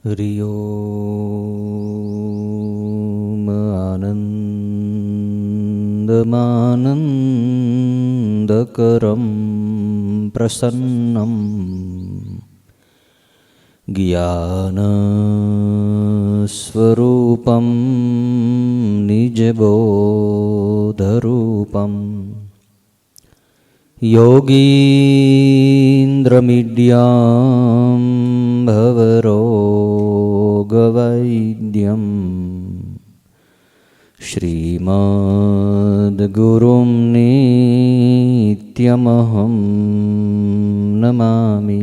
હરિ ઓમ આનંદમાનંદકરમ પ્રસન્નમ જ્ઞાનસ્વરૂપમ નિજબોધરૂપમ યોગીન્દ્રમિડ્યામ ભવરોગવૈદ્યમ શ્રીમદ્ગુરુમ નિત્યમહં નમામિ.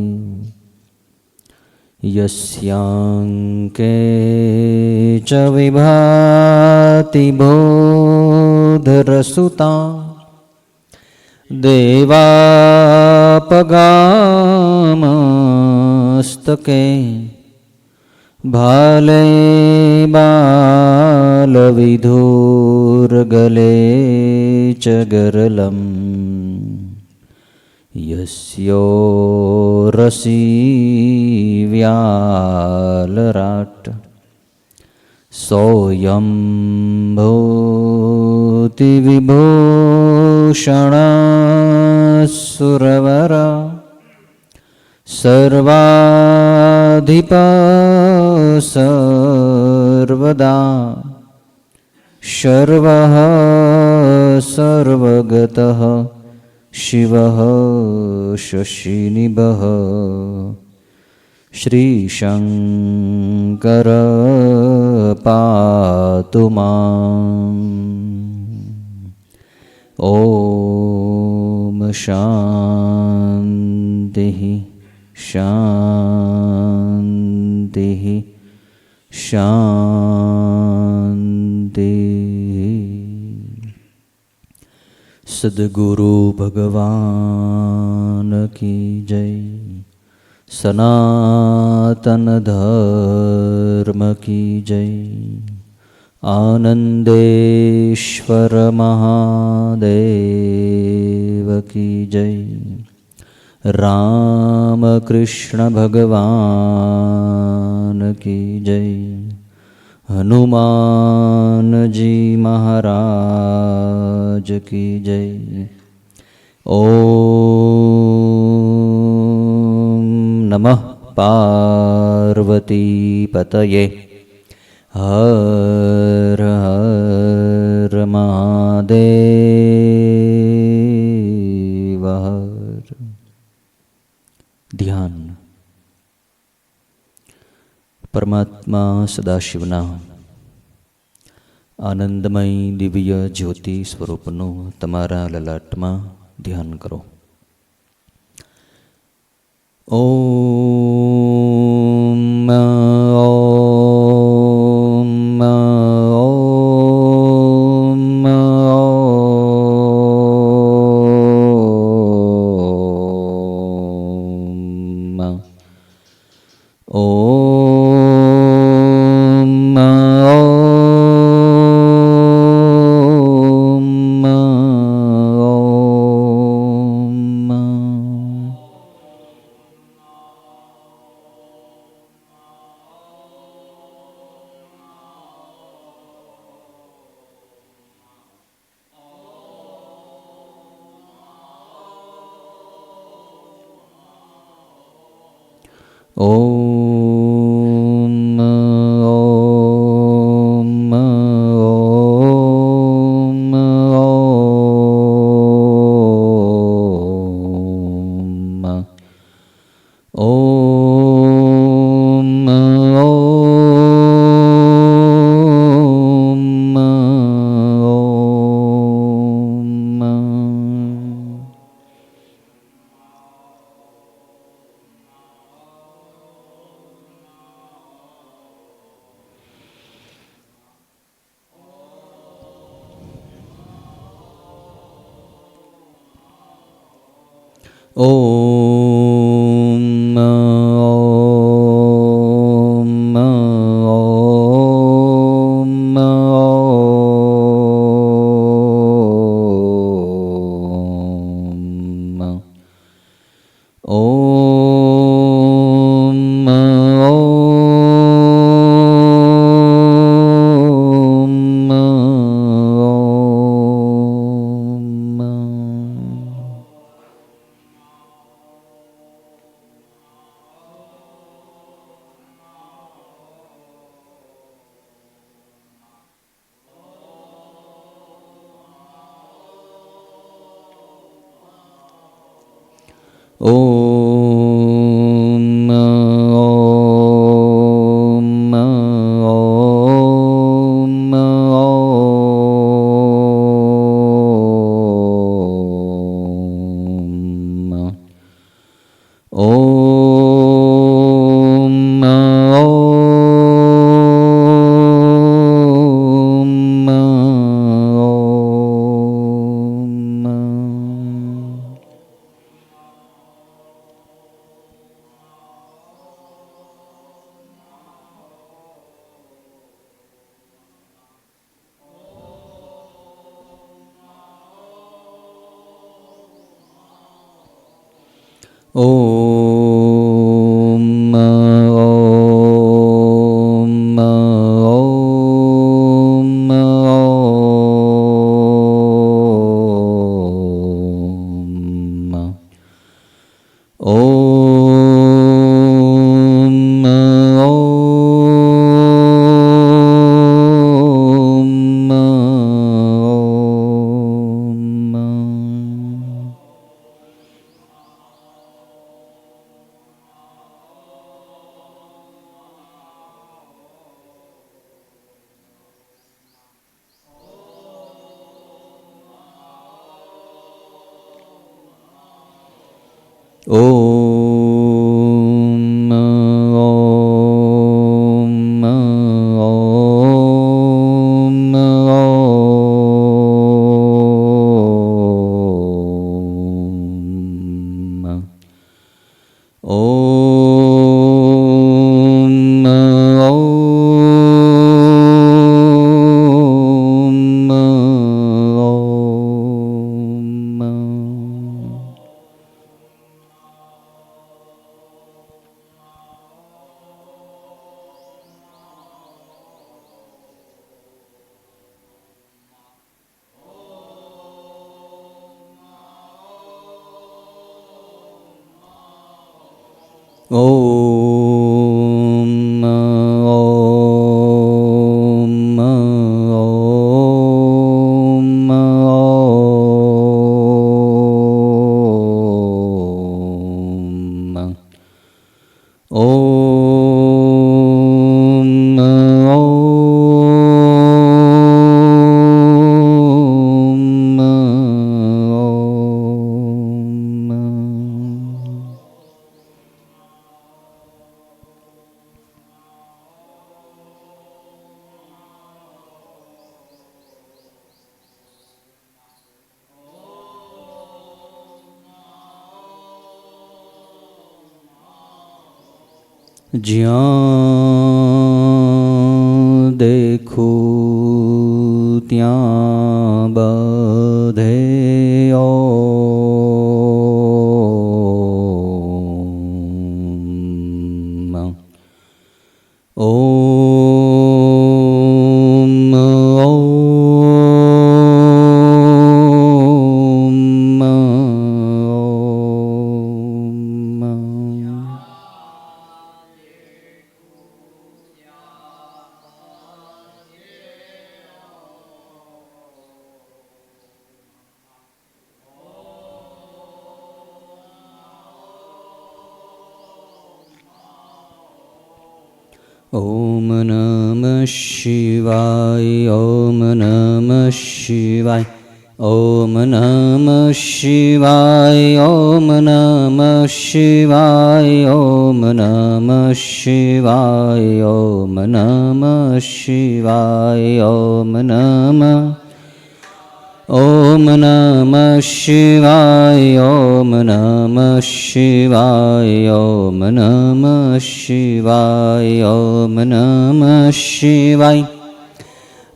યસ્યાંકે ચ વિભાતિ બોધરસુતા દેવાપગામસ્તકે ભાલે બાલવિધુર્ગલે ચ ગરલમ યસ્યોરસી વ્યાલરાટ સોયં ભૂતિ વિભૂષણસુરવરા સર્વાધિપ સર્વદા સર્વઃ સર્વગતઃ શિવઃ શશિનિભઃ શ્રીશંકર પાતુ માં. ઓમ શાંતિ શાંતિ શાંતિ. સદ્ગુરુ ભગવાન કી જય. સનાતન ધર્મ કી જય. આનંદેશ્વર મહાદેવ કી જય. રામકૃષ્ણ ભગવાન કી જય. હનુમાનજી મહારાજ કી જય. ઓમ નમઃ પાર્વતી પતયે. હર હર મહાદેવ. ધ્યાન. પરમાત્મા સદાશિવના આનંદમય દિવ્ય જ્યોતિ સ્વરૂપનું તમારા લલાટમાં ધ્યાન કરો. ઓમ ઓમ ઓમ ઓમ. ઓમ ઓમ ઓમ ઓમ ઓમ ઓમ ઓમ ઓમ ઓમ ઓમ ઓમ ઓમ ઓમ જ્યાં દેખું ત્યાં બધે ઓમ નમઃ શિવાય. ઓમ નમઃ શિવાય. ઓમ નમઃ શિવાય. ઓમ નમઃ શિવાય. ઓમ નમઃ શિવાય. ઓમ નમઃ શિવાય. ઓમ નમઃ ઓમ નમઃ શિવાય. ઓમ નમઃ શિવાય. ઓમ નમઃ શિવાય. ઓમ નમઃ શિવાય.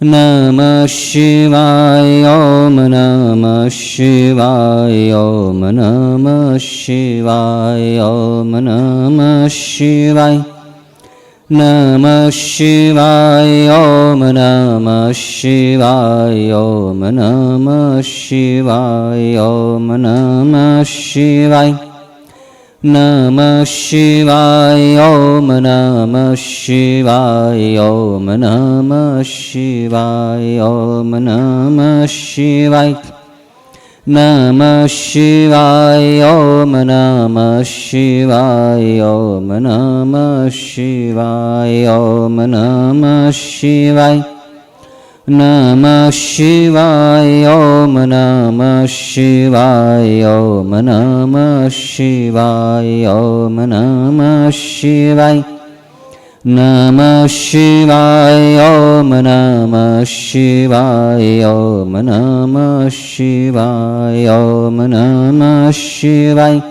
નમઃ શિવાય. ઓમ નમઃ શિવાય. ઓમ નમઃ શિવાય. ઓમ નમઃ શિવાય. નમઃ શિવાય. ઓમ નમઃ શિવાય. ઓમ નમઃ શિવાય. ઓમ નમઃ શિવાય. નમઃ શિવાય. ઓમ નમઃ શિવાય. ઓમ નમઃ શિવાય. ઓમ નમઃ શિવાય. નમઃ શિવાય. ઓમ નમઃ શિવાય. ઓમ નમઃ શિવાય. ઓમ નમઃ શિવાય. નમઃ શિવાય. ઓમ નમઃ શિવાય. ઓમ નમઃ શિવાય. ઓમ નમઃ શિવાય. નમઃ શિવાય. ઓમ નમઃ શિવાય. ઓમ નમઃ શિવાય. ઓમ નમઃ શિવાય.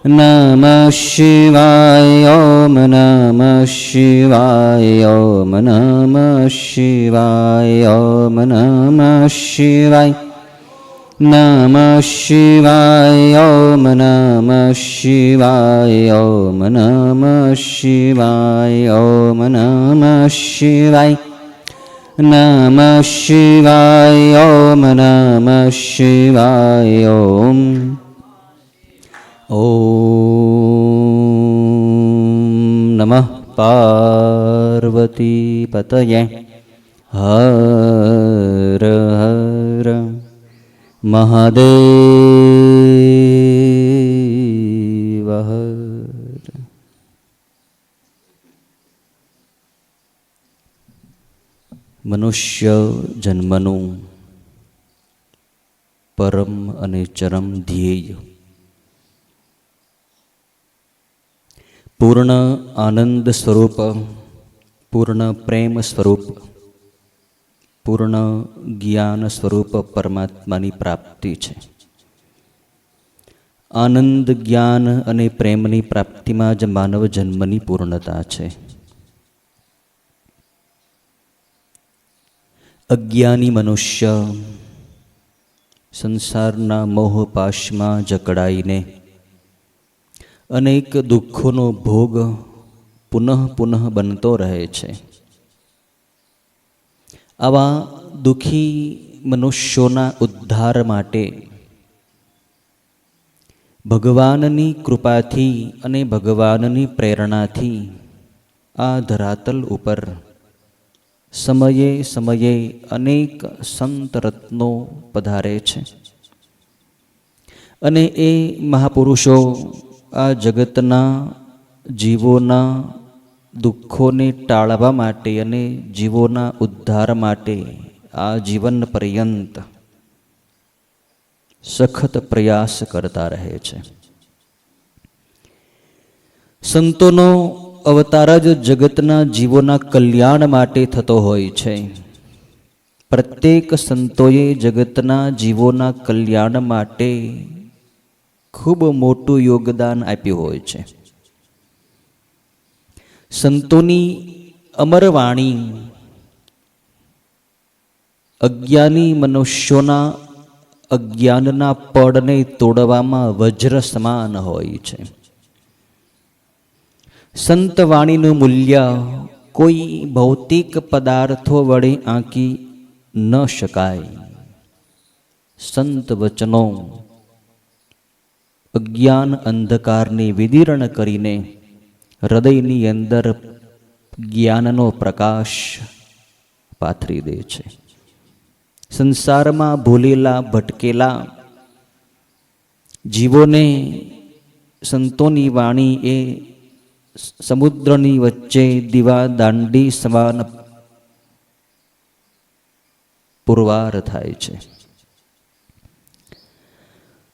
નમઃ શિવાય. ઓમ નમઃ શિવાય. ઓમ નમઃ શિવાય. ઓમ નમઃ શિવાય. નમઃ શિવાય. ઓમ નમઃ શિવાય. ઓમ નમઃ શિવાય. ઓમ નમઃ શિવાય. નમઃ શિવાય. ઓમ નમઃ શિવાય. ઓમ નમઃ પાર્વતી પતયે. હર હર મહાદેવ હર. મનુષ્ય જન્મનું પરમ અને ચરમ ધ્યેય પૂર્ણ આનંદ સ્વરૂપ, પૂર્ણ પ્રેમ સ્વરૂપ, પૂર્ણ જ્ઞાન સ્વરૂપ પરમાત્માની પ્રાપ્તિ છે. આનંદ, જ્ઞાન અને પ્રેમની પ્રાપ્તિમાં જ માનવ જન્મની પૂર્ણતા છે. અજ્ઞાની મનુષ્ય સંસારના મોહપાશમાં જકડાઈને અનેક દુઃખોનો ભોગ પુનઃ પુનઃ બનતો રહે છે. આવા દુઃખી મનુષ્યોના ઉદ્ધાર માટે ભગવાનની કૃપાથી અને ભગવાનની પ્રેરણાથી આ ધરાતલ ઉપર સમયે સમયે અનેક સંત રત્નો પધારે છે. અને એ મહાપુરુષો આ જગતના જીવોના દુઃખોને ટાળવા માટે અને જીવોના ઉદ્ધાર માટે આ જીવન પર્યંત સખત પ્રયાસ કરતા રહે છે. સંતોનો અવતાર જ જગતના જીવોના કલ્યાણ માટે થતો હોય છે. પ્રત્યેક સંતોએ જગતના જીવોના કલ્યાણ માટે ખૂબ મોટું યોગદાન આપ્યું હોય છે. સંતોની અમરવાણી અજ્ઞાની મનુષ્યોના અજ્ઞાનના પડને તોડવામાં વજ્ર સમાન હોય છે. સંતવાણીનું મૂલ્ય કોઈ ભૌતિક પદાર્થો વડે આંકી ન શકાય. સંત વચનો અજ્ઞાન અંધકારને વિદીર્ણ કરીને હૃદયની અંદર જ્ઞાનનો પ્રકાશ પાથરી દે છે. સંસારમાં ભૂલેલા ભટકેલા જીવોને સંતોની વાણી એ સમુદ્રની વચ્ચે દીવા દાંડી સમાન પુરવાર થાય છે.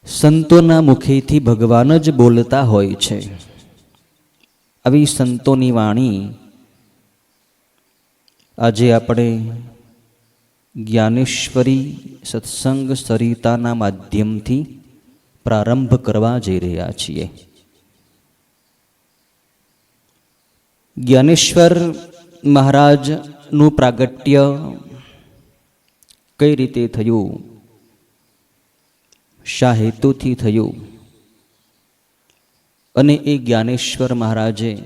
સંતોના મુખેથી ભગવાન જ બોલતા હોય છે. આવી સંતોની વાણી આજે આપણે જ્ઞાનેશ્વરી સત્સંગ સરિતાના માધ્યમથી પ્રારંભ કરવા જઈ રહ્યા છીએ. જ્ઞાનેશ્વર મહારાજનું પ્રાગટ્ય કઈ રીતે થયું, શા હેતુથી થયું, અને એ જ્ઞાનેશ્વર મહારાજે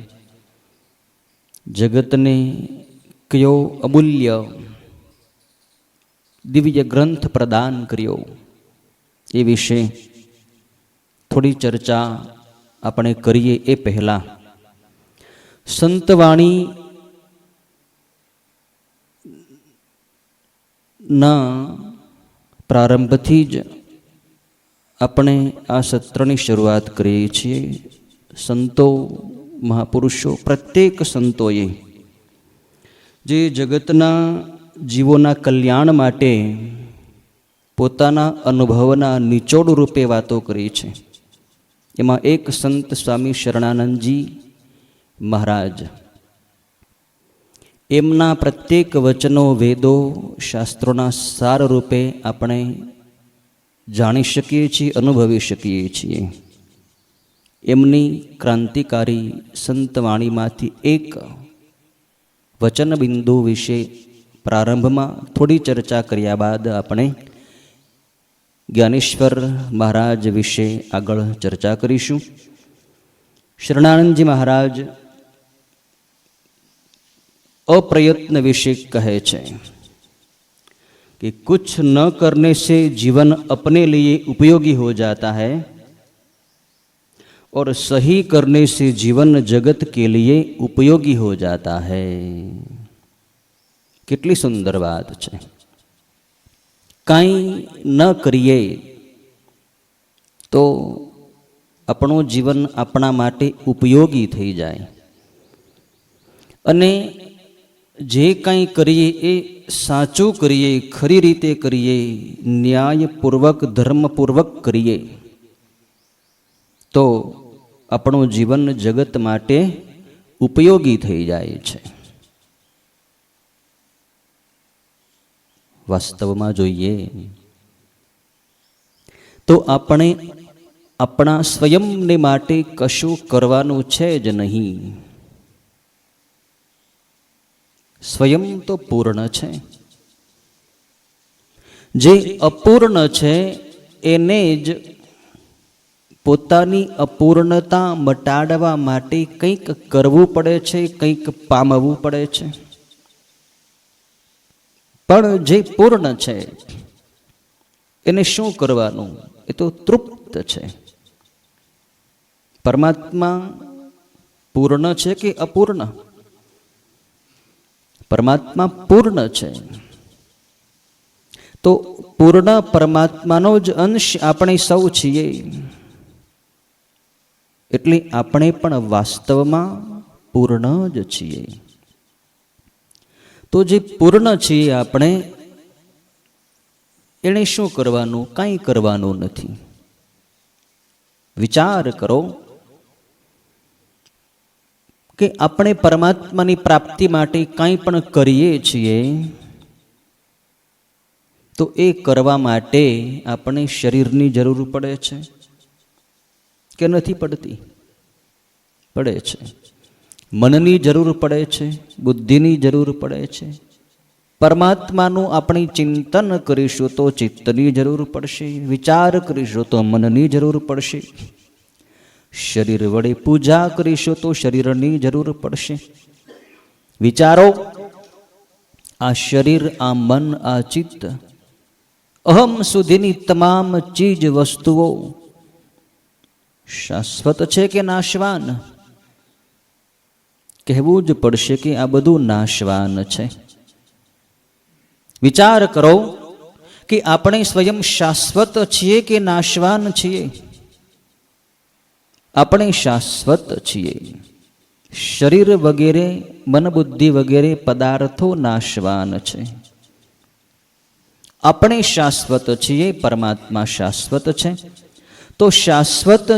જગતને કયો અમૂલ્ય દિવ્ય ગ્રંથ પ્રદાન કર્યો, એ વિશે થોડી ચર્ચા આપણે કરીએ. એ પહેલાં સંતવાણી ના પ્રારંભથી જ આપણે આ સત્રની શરૂઆત કરીએ છીએ. સંતો, મહાપુરુષો, પ્રત્યેક સંતોએ જે જગતના જીવોના કલ્યાણ માટે પોતાના અનુભવના નિચોડ રૂપે વાતો કરી છે. એમાં એક સંત સ્વામી શરણાનંદજી મહારાજ, એમના પ્રત્યેક વચનો, વેદો, શાસ્ત્રોના સાર રૂપે આપણે જાણી શકીએ છીએ, અનુભવી શકીએ છીએ. એમની ક્રાંતિકારી સંતવાણીમાંથી એક વચનબિંદુ વિશે પ્રારંભમાં થોડી ચર્ચા કર્યા બાદ આપણે જ્ઞાનેશ્વર મહારાજ વિશે આગળ ચર્ચા કરીશું. શરણાનંદજી મહારાજ अप्रयत्न विषय कहे छे कि कुछ न करने से जीवन अपने लिए उपयोगी हो जाता है और सही करने से जीवन जगत के लिए उपयोगी हो जाता है. कितनी सुंदर बात है. कई न करिए तो अपनो जीवन अपना माटे उपयोगी थई जाए अने जे कंई करिए ए साचू करिए, खरी रीते करिए, न्यायपूर्वक धर्मपूर्वक करिए तो अपनो जीवन जगत माटे उपयोगी थई जाए छे. वास्तवमां जोईए तो आपणे अपना स्वयंने माटे कशुं करवानुं छे ज नहीं. स्वयं तो पूर्ण है, जे अपूर्ण है एने ज पोतानी अपूर्णता मटाडवा माटे कंईक करवू पड़े छे, कंईक पामवू पड़े छे. पण जे पूर्ण है एने शुं करवानुं? ए तो तृप्त है. परमात्मा पूर्ण है कि अपूर्ण? परमात्मा पूर्ण है. तो पूर्ण परमात्मानो ज अंश आपणे सौ छीए एटले आपणे पण वास्तवमां पूर्ण ज छीए. तो जे पूर्ण छीए आपणे एणे शुं करवानुं? कांई करवानुं नथी. विचार करो कि अपने परमात्मानी प्राप्ति माटे कांई पण करीए छीए तो ए करवा माटे आपणे शरीरनी जरूर पड़े छे के नथी पड़ती? पड़े छे. मननी जरूर पड़े छे, बुद्धिनी जरूर पड़े छे. परमात्मानुं आपणे चिंतन करीशुं तो चित्तनी जरूर पड़शे, विचार करीशुं तो मननी जरूर पड़शे. शरीर वडे पूजा करीशो तो शरीरनी जरूर पड़शे. विचारो, आ शरीर, आ मन, आ चित्त, अहम सुधीनी तमाम चीज वस्तुओ शाश्वत छे के नाशवान? कहेवुं ज पड़शे कि आ बधुं नाशवान छे. विचार करो कि आपणे स्वयं शाश्वत छीए के नाशवान छीए? આપણે શાશ્વત છીએ. શરીર વગેરે, મન બુદ્ધિ વગેરે પદાર્થો નાશવાન છે. આપણે શાશ્વત છીએ, પરમાત્મા શાશ્વત છે. તો શાશ્વત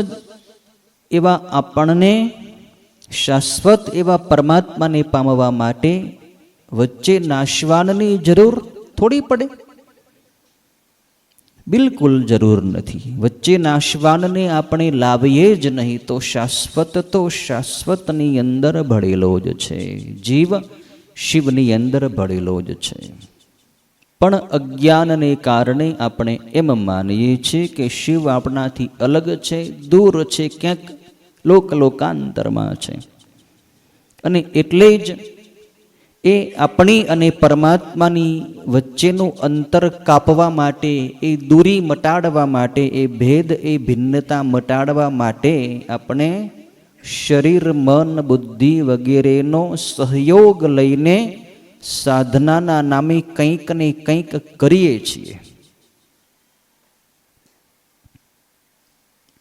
એવા આપણને, શાશ્વત એવા પરમાત્માને પામવા માટે વચ્ચે નાશવાનની જરૂર થોડી પડે? बिल्कुल जरूर नहीं. वच्चे नाशवान ने आपणे लावीए ज नहीं तो शाश्वतनी अंदर भळेलो ज छे. जीव शिवनी अंदर भळेलो ज छे. पण अज्ञानने कारणे आपणे एम मानीए छीए के शिव आपणाथी अलग छे, दूर छे, क्यांक लोकांतरमां छे. अने एटले ज ए अपनी अने परमात्मानी वच्चेनुं अंतर कापवा माटे, ए दूरी मटाडवा माटे, ए भेद, ए भिन्नता मटाडवा माटे अपने शरीर, मन, बुद्धि वगैरेनो सहयोग लईने साधनाना नामे कंईक ने कंईक करीए छीए.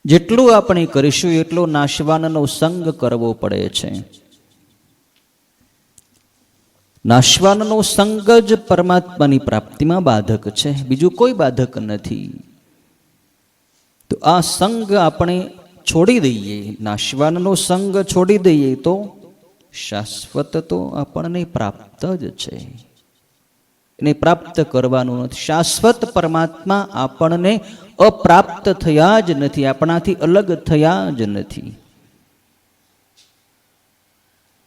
જેટલું આપણે કરીશું એટલો નાશવાનનો સંગ કરવો પડે છે. નાશવાનનો સંગ જ પરમાત્માની પ્રાપ્તિમાં બાધક છે, બીજું કોઈ બાધક નથી. તો આ સંગ આપણે છોડી દઈએ, નાશવાનનો સંગ છોડી દઈએ તો શાશ્વત તો આપણને પ્રાપ્ત જ છે. એને પ્રાપ્ત કરવાનું નથી. શાશ્વત પરમાત્મા આપણને અપ્રાપ્ત થયા જ નથી, આપણાથી અલગ થયા જ નથી.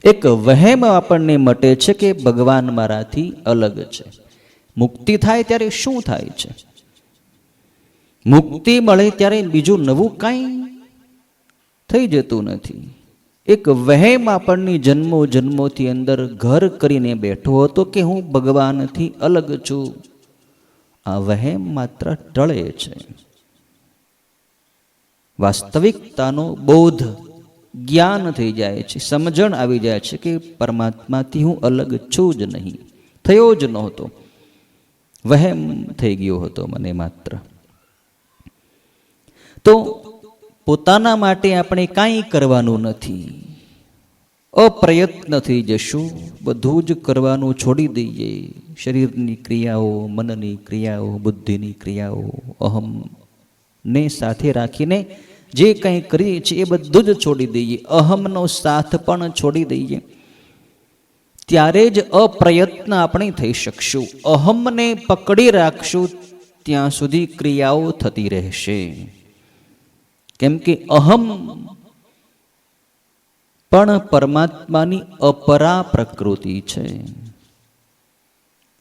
એક વહેમ આપણને મટે છે કે ભગવાન મારાથી અલગ છે. મુક્તિ થાય ત્યારે શું થાય છે? મુક્તિ મળે ત્યારે બીજું નવું કાંઈ થઈ જતું નથી. એક વહેમ આપણની જન્મો જન્મોથી અંદર ઘર કરીને બેઠો હતો કે હું ભગવાનથી અલગ છું. આ વહેમ માત્ર ટળે છે. વાસ્તવિકતાનો બોધ, જ્ઞાન થઈ જાય છે, સમજણ આવી જાય છે કે પરમાત્માથી હું અલગ છું જ નહીં, થયો જ નહોતો, વહેમ થઈ ગયો હતો મને માત્ર. તો પોતાના માટે આપણે કાંઈ કરવાનું નથી, અપ્રયત્ન થઈ જશું, બધું જ કરવાનું છોડી દઈએ. શરીરની ક્રિયાઓ, મનની ક્રિયાઓ, બુદ્ધિની ક્રિયાઓ, અહમને સાથે રાખીને જે કંઈ કરીએ છીએ એ બધું જ છોડી દઈએ, અહમનો સાથ પણ છોડી દઈએ. ત્યારે જ અપ્રયત્ન આપણે થઈ શકશું. અહમને પકડી રાખશું ત્યાં સુધી ક્રિયાઓ થતી રહેશે. કેમ કે અહમ પણ પરમાત્માની અપરા પ્રકૃતિ છે.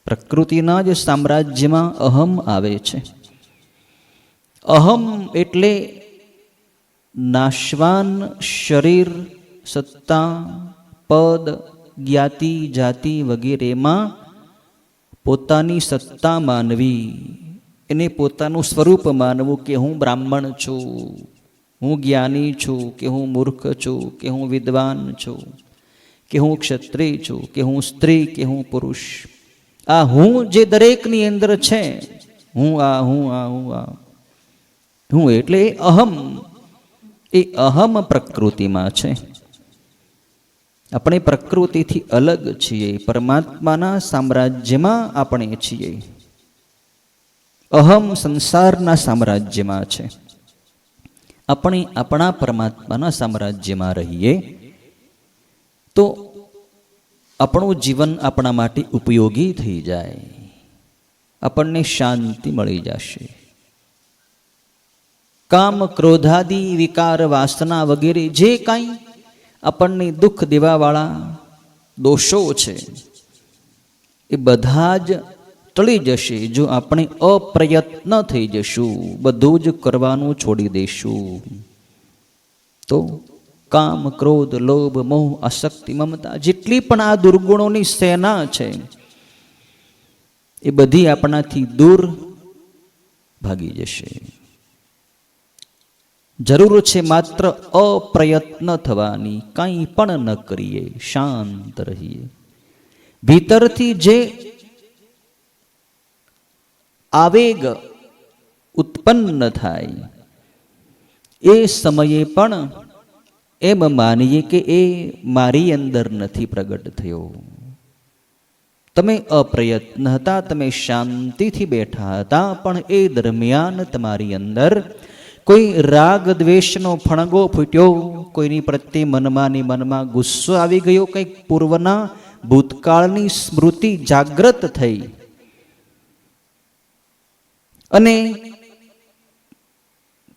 પ્રકૃતિના જ સામ્રાજ્યમાં અહમ આવે છે. અહમ એટલે નાશવાન શરીર, સત્તા, પદ, જ્ઞાતિ, જાતિ વગેરેમાં પોતાની સત્તા માનવી, એને પોતાનું સ્વરૂપ માનવું કે હું બ્રાહ્મણ છું, હું જ્ઞાની છું, કે હું મૂર્ખ છું, કે હું વિદ્વાન છું, કે હું ક્ષત્રિય છું, કે હું સ્ત્રી, કે હું પુરુષ. આ હું જે દરેકની અંદર છે, હું આ, હું આ, હું આ, હું એટલે એ અહમ, એ અહમ પ્રકૃતિમાં છે. આપણે પ્રકૃતિથી અલગ છીએ, પરમાત્માના સામ્રાજ્યમાં આપણે છીએ. અહમ સંસારના સામ્રાજ્યમાં છે, આપણે આપણા પરમાત્માના સામ્રાજ્યમાં રહીએ તો આપણું જીવન આપણા માટે ઉપયોગી થઈ જાય, આપણને શાંતિ મળી જશે. કામ, ક્રોધાદી વિકાર, વાસના વગેરે જે કાંઈ આપણને દુઃખ દેવાવાળા દોષો છે એ બધા જ ટળી જશે જો આપણે અપ્રયત્ન થઈ જશું, બધું જ કરવાનું છોડી દઈશું. તો કામ, ક્રોધ, લોભ, મોહ, આસક્તિ, મમતા જેટલી પણ આ દુર્ગુણોની સેના છે એ બધી આપણાથી દૂર ભાગી જશે. જરૂર છે માત્ર અપ્રયત્ન થવાની, કંઈ પણ ન કરીએ, શાંત રહીએ. ભીતરથી જે આવેગ ઉત્પન્ન થાય એ સમયે પણ એમ માનીએ કે એ મારી અંદર નથી પ્રગટ થયો. તમે અપ્રયત્ન હતા, તમે શાંતિથી બેઠા હતા, પણ એ દરમિયાન તમારી અંદર કોઈ રાગ દ્વેષનો ફણગો ફૂટ્યો, કોઈની પ્રત્યે મનમાં ગુસ્સો આવી ગયો, કંઈક પૂર્વના ભૂતકાળની સ્મૃતિ જાગૃત થઈ અને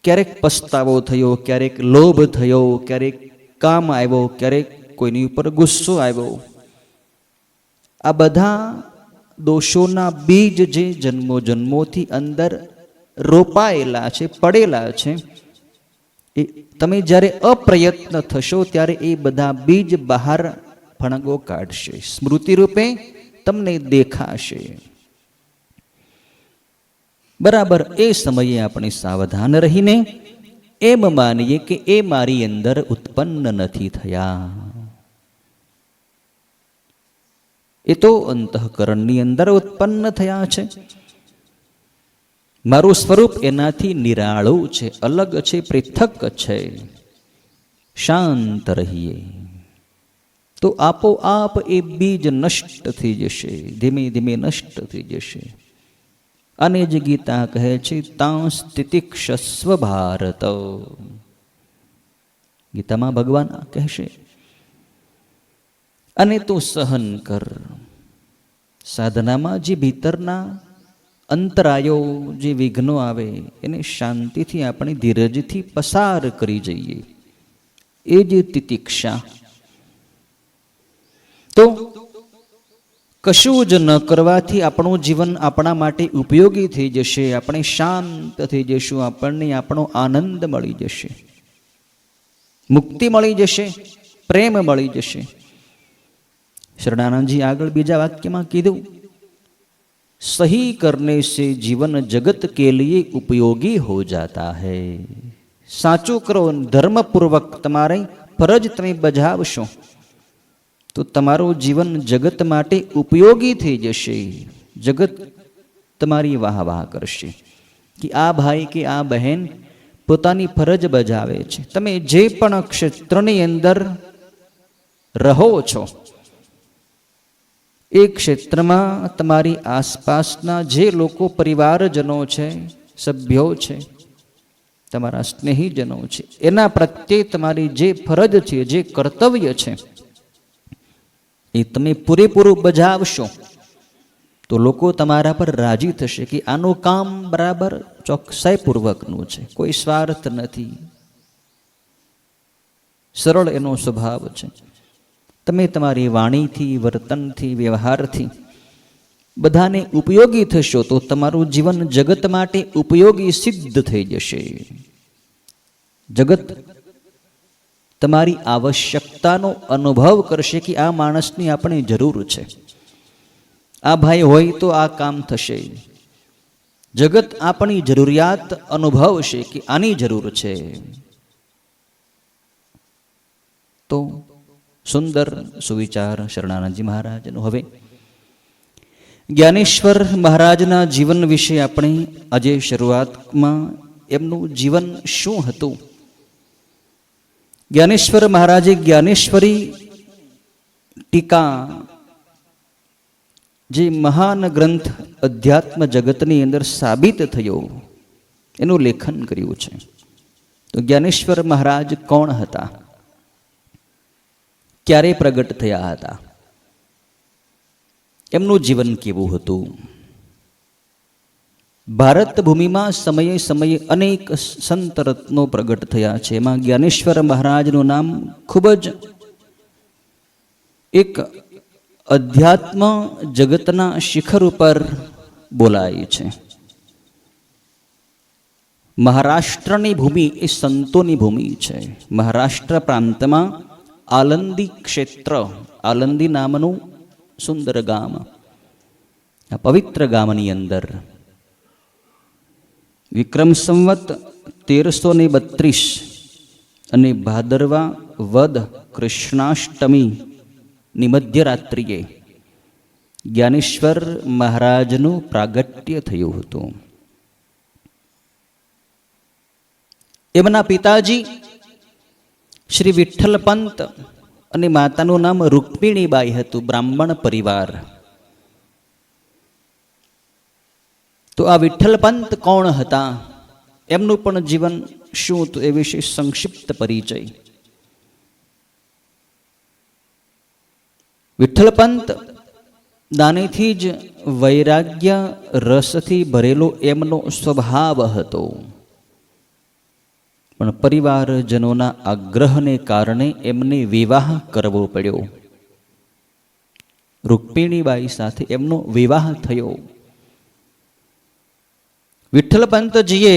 ક્યારેક પસ્તાવો થયો, ક્યારેક લોભ થયો, ક્યારેક કામ આવ્યો, ક્યારેક કોઈની ઉપર ગુસ્સો આવ્યો. આ બધા દોષોના બીજ જે જન્મો જન્મોથી અંદર રોપાયેલા છે, પડેલા છે, એ તમે જ્યારે અપ્રયત્ન થશો ત્યારે એ બધા બીજ બહાર ફણગો કાઢશે, સ્મૃતિ રૂપે તમને દેખાશે. બરાબર એ સમયે આપણે સાવધાન રહીને એમ માનીએ કે એ મારી અંદર ઉત્પન્ન નથી થયા, એ તો અંતઃકરણની અંદર ઉત્પન્ન થયા છે. મારું સ્વરૂપ એનાથી નિરાળું છે, અલગ છે, પૃથક છે. શાંત રહીએ તો આપોઆપ એ બીજ નષ્ટ થઈ જશે, ધીમે ધીમે નષ્ટ થઈ જશે. અને જ ગીતા કહે છે તાંસ તિતિક્ષસ્વ ભારત. ગીતામાં ભગવાન કહેશે અને તું સહન કર. સાધનામાં જે ભીતરના અંતરાયો, જે વિઘ્નો આવે એને શાંતિથી આપણે ધીરજથી પસાર કરી જઈએ, એ જ તિતિક્ષા. તો કશું જ ન કરવાથી આપણું જીવન આપણા માટે ઉપયોગી થઈ જશે, આપણે શાંત થઈ જશું, આપણને આપણો આનંદ મળી જશે, મુક્તિ મળી જશે, પ્રેમ મળી જશે. શરણાનંદજી આગળ બીજા વાક્યમાં કીધું, સહી કરને સે જીવન જગત કે લીએ ઉપયોગી હો જાતા હૈ. સાચું કરો, ધર્મપૂર્વક તમારી ફરજ તમે બજાવશો તો તમારું જીવન જગત માટે ઉપયોગી થઈ જશે. જગત તમારી વાહ વાહ કરશે કે આ ભાઈ કે આ બહેન પોતાની ફરજ બજાવે છે. તમે જે પણ ક્ષેત્રની અંદર રહો છો એ ક્ષેત્રમાં તમારી આસપાસના જે લોકો પરિવારજનો છે, સભ્યો છે, તમારા સ્નેહીજનો છે, એના પ્રત્યે તમારી જે ફરજ છે, જે કર્તવ્ય છે એ તમે પૂરેપૂરું બજાવશો તો લોકો તમારા પર રાજી થશે કે આનું કામ બરાબર ચોકસાઈપૂર્વકનું છે, કોઈ સ્વાર્થ નથી, સરળ એનો સ્વભાવ છે. તમે તમારી વાણીથી, વર્તનથી, વ્યવહારથી બધાને ઉપયોગી થશો તો તમારું જીવન જગત માટે ઉપયોગી સિદ્ધ થઈ જશે. જગત તમારી આવશ્યકતાનો અનુભવ કરશે કે આ માણસની આપણે જરૂર છે, આ ભાઈ હોય તો આ કામ થશે. જગત આપણી જરૂરિયાત અનુભવશે કે આની જરૂર છે. તો સુંદર સુવિચાર શરણાનંદજી મહારાજનો. હવે જ્ઞાનેશ્વર મહારાજના જીવન વિશે આપણે આજે શરૂઆતમાં એમનું જીવન શું હતું. જ્ઞાનેશ્વર મહારાજે જ્ઞાનેશ્વરી ટીકા, જે મહાન ગ્રંથ અધ્યાત્મ જગતની અંદર સાબિત થયો, એનું લેખન કર્યું છે. તો જ્ઞાનેશ્વર મહારાજ કોણ હતા, ક્યારે પ્રગટ થયા હતા, એમનું જીવન કેવું હતું. ભારત ભૂમિમાં સમયે સમયે અનેક સંત રત્નો પ્રગટ થયા છે. એમાં જ્ઞાનેશ્વર મહારાજનું નામ ખૂબ જ એક અધ્યાત્મ જગતના શિખર ઉપર બોલાય છે. મહારાષ્ટ્રની ભૂમિ એ સંતોની ભૂમિ છે. મહારાષ્ટ્ર પ્રાંતમાં આલંદી ક્ષેત્ર, આલંદી નામનું સુંદર ગામ, આ પવિત્ર ગામની અંદર વિક્રમ સંવત 1332 અને ભાદરવા વદ કૃષ્ણાષ્ટમી ની મધ્યરાત્રિએ જ્ઞાનેશ્વર મહારાજનું પ્રાગટ્ય થયું હતું. એમના પિતાજી શ્રી વિઠ્ઠલપંત અને માતાનું નામ રૂક્મિણીબાઈ હતું, બ્રાહ્મણ પરિવાર. તો આ વિઠ્ઠલપંત કોણ હતા, એમનું પણ જીવન શું હતું એ વિશે સંક્ષિપ્ત પરિચય. વિઠ્ઠલપંત નાનેથી જ વૈરાગ્ય રસથી ભરેલો એમનો સ્વભાવ હતો, પણ પરિવારજનોના આગ્રહને કારણે એમને વિવાહ કરવો પડ્યો. રૂક્મિણીબાઈ સાથે એમનો વિવાહ થયો. વિઠ્ઠલપંતજીએ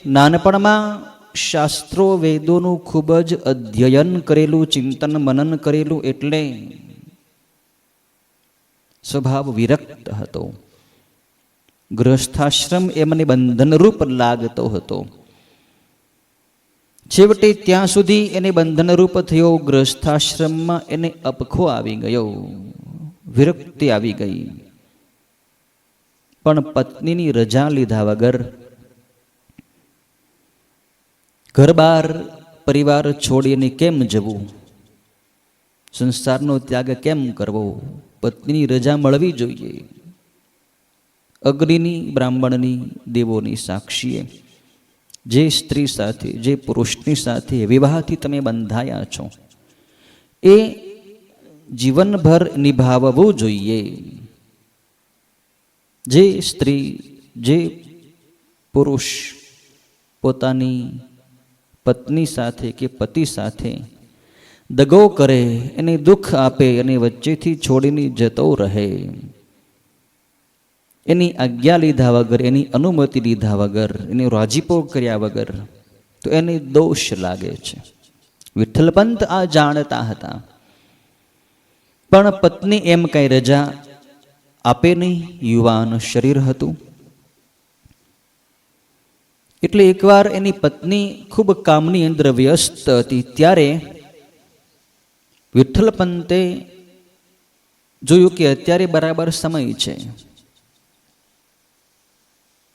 નાનપણમાં શાસ્ત્રો વેદોનું ખૂબ જ અધ્યયન કરેલું, ચિંતન મનન કરેલું, એટલે સ્વભાવ વિરક્ત હતો. ગૃહસ્થાશ્રમ એમને બંધનરૂપ લાગતો હતો. છેવટે ત્યાં સુધી એને બંધનરૂપ થયો. ગૃહસ્થાશ્રમમાં એને અપખો આવી ગયો, વિરક્તિ આવી ગઈ. પણ પત્નીની રજા લીધા વગર ઘર-બાર પરિવાર છોડીને કેમ જવું, સંસારનો ત્યાગ કેમ કરવો, પત્નીની રજા મળવી જોઈએ. અગ્નિની, બ્રાહ્મણની, દેવોની સાક્ષીએ જે સ્ત્રી સાથે, જે પુરુષની સાથે વિવાહથી તમે બંધાયા છો એ જીવનભર નિભાવવું જોઈએ. જે સ્ત્રી, જે પુરુષ પોતાની પત્ની સાથે કે પતિ સાથે દગો કરે, એને દુઃખ આપે અને વચ્ચેથી છોડીને જતો રહે, એની આજ્ઞા લીધા વગર, એની અનુમતિ લીધા વગર, એને રાજીપો કર્યા વગર, તો એને દોષ લાગે છે. વિઠ્ઠલપંત આ જાણતા હતા, પણ પત્ની એમ કઈ રજા આપે નહીં. યુવાન શરીર હતું એટલે એકવાર એની પત્ની ખૂબ કામની અંદર વ્યસ્ત હતી. ત્યારે વિઠ્ઠલપંતે જોયું કે અત્યારે બરાબર સમય છે,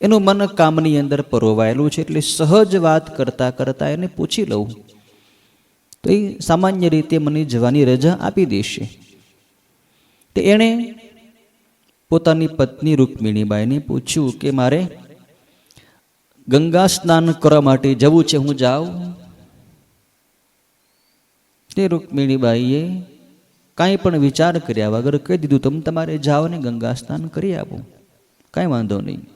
એનું મન કામની અંદર પરોવાયેલું છે, એટલે સહજ વાત કરતા કરતા એને પૂછી લઉં તો એ સામાન્ય રીતે મને જવાની રજા આપી દેશે. તો એણે પોતાની પત્ની રૂકમિણીબાઈને પૂછ્યું કે મારે ગંગા સ્નાન કરવા માટે જવું છે, હું જાઉં? તે રૂકમિણીબાઈએ કાંઈ પણ વિચાર કર્યા વગર કહી દીધું, તમે તમારે જાઓ ને ગંગા સ્નાન કરી આવો, કાંઈ વાંધો નહીં.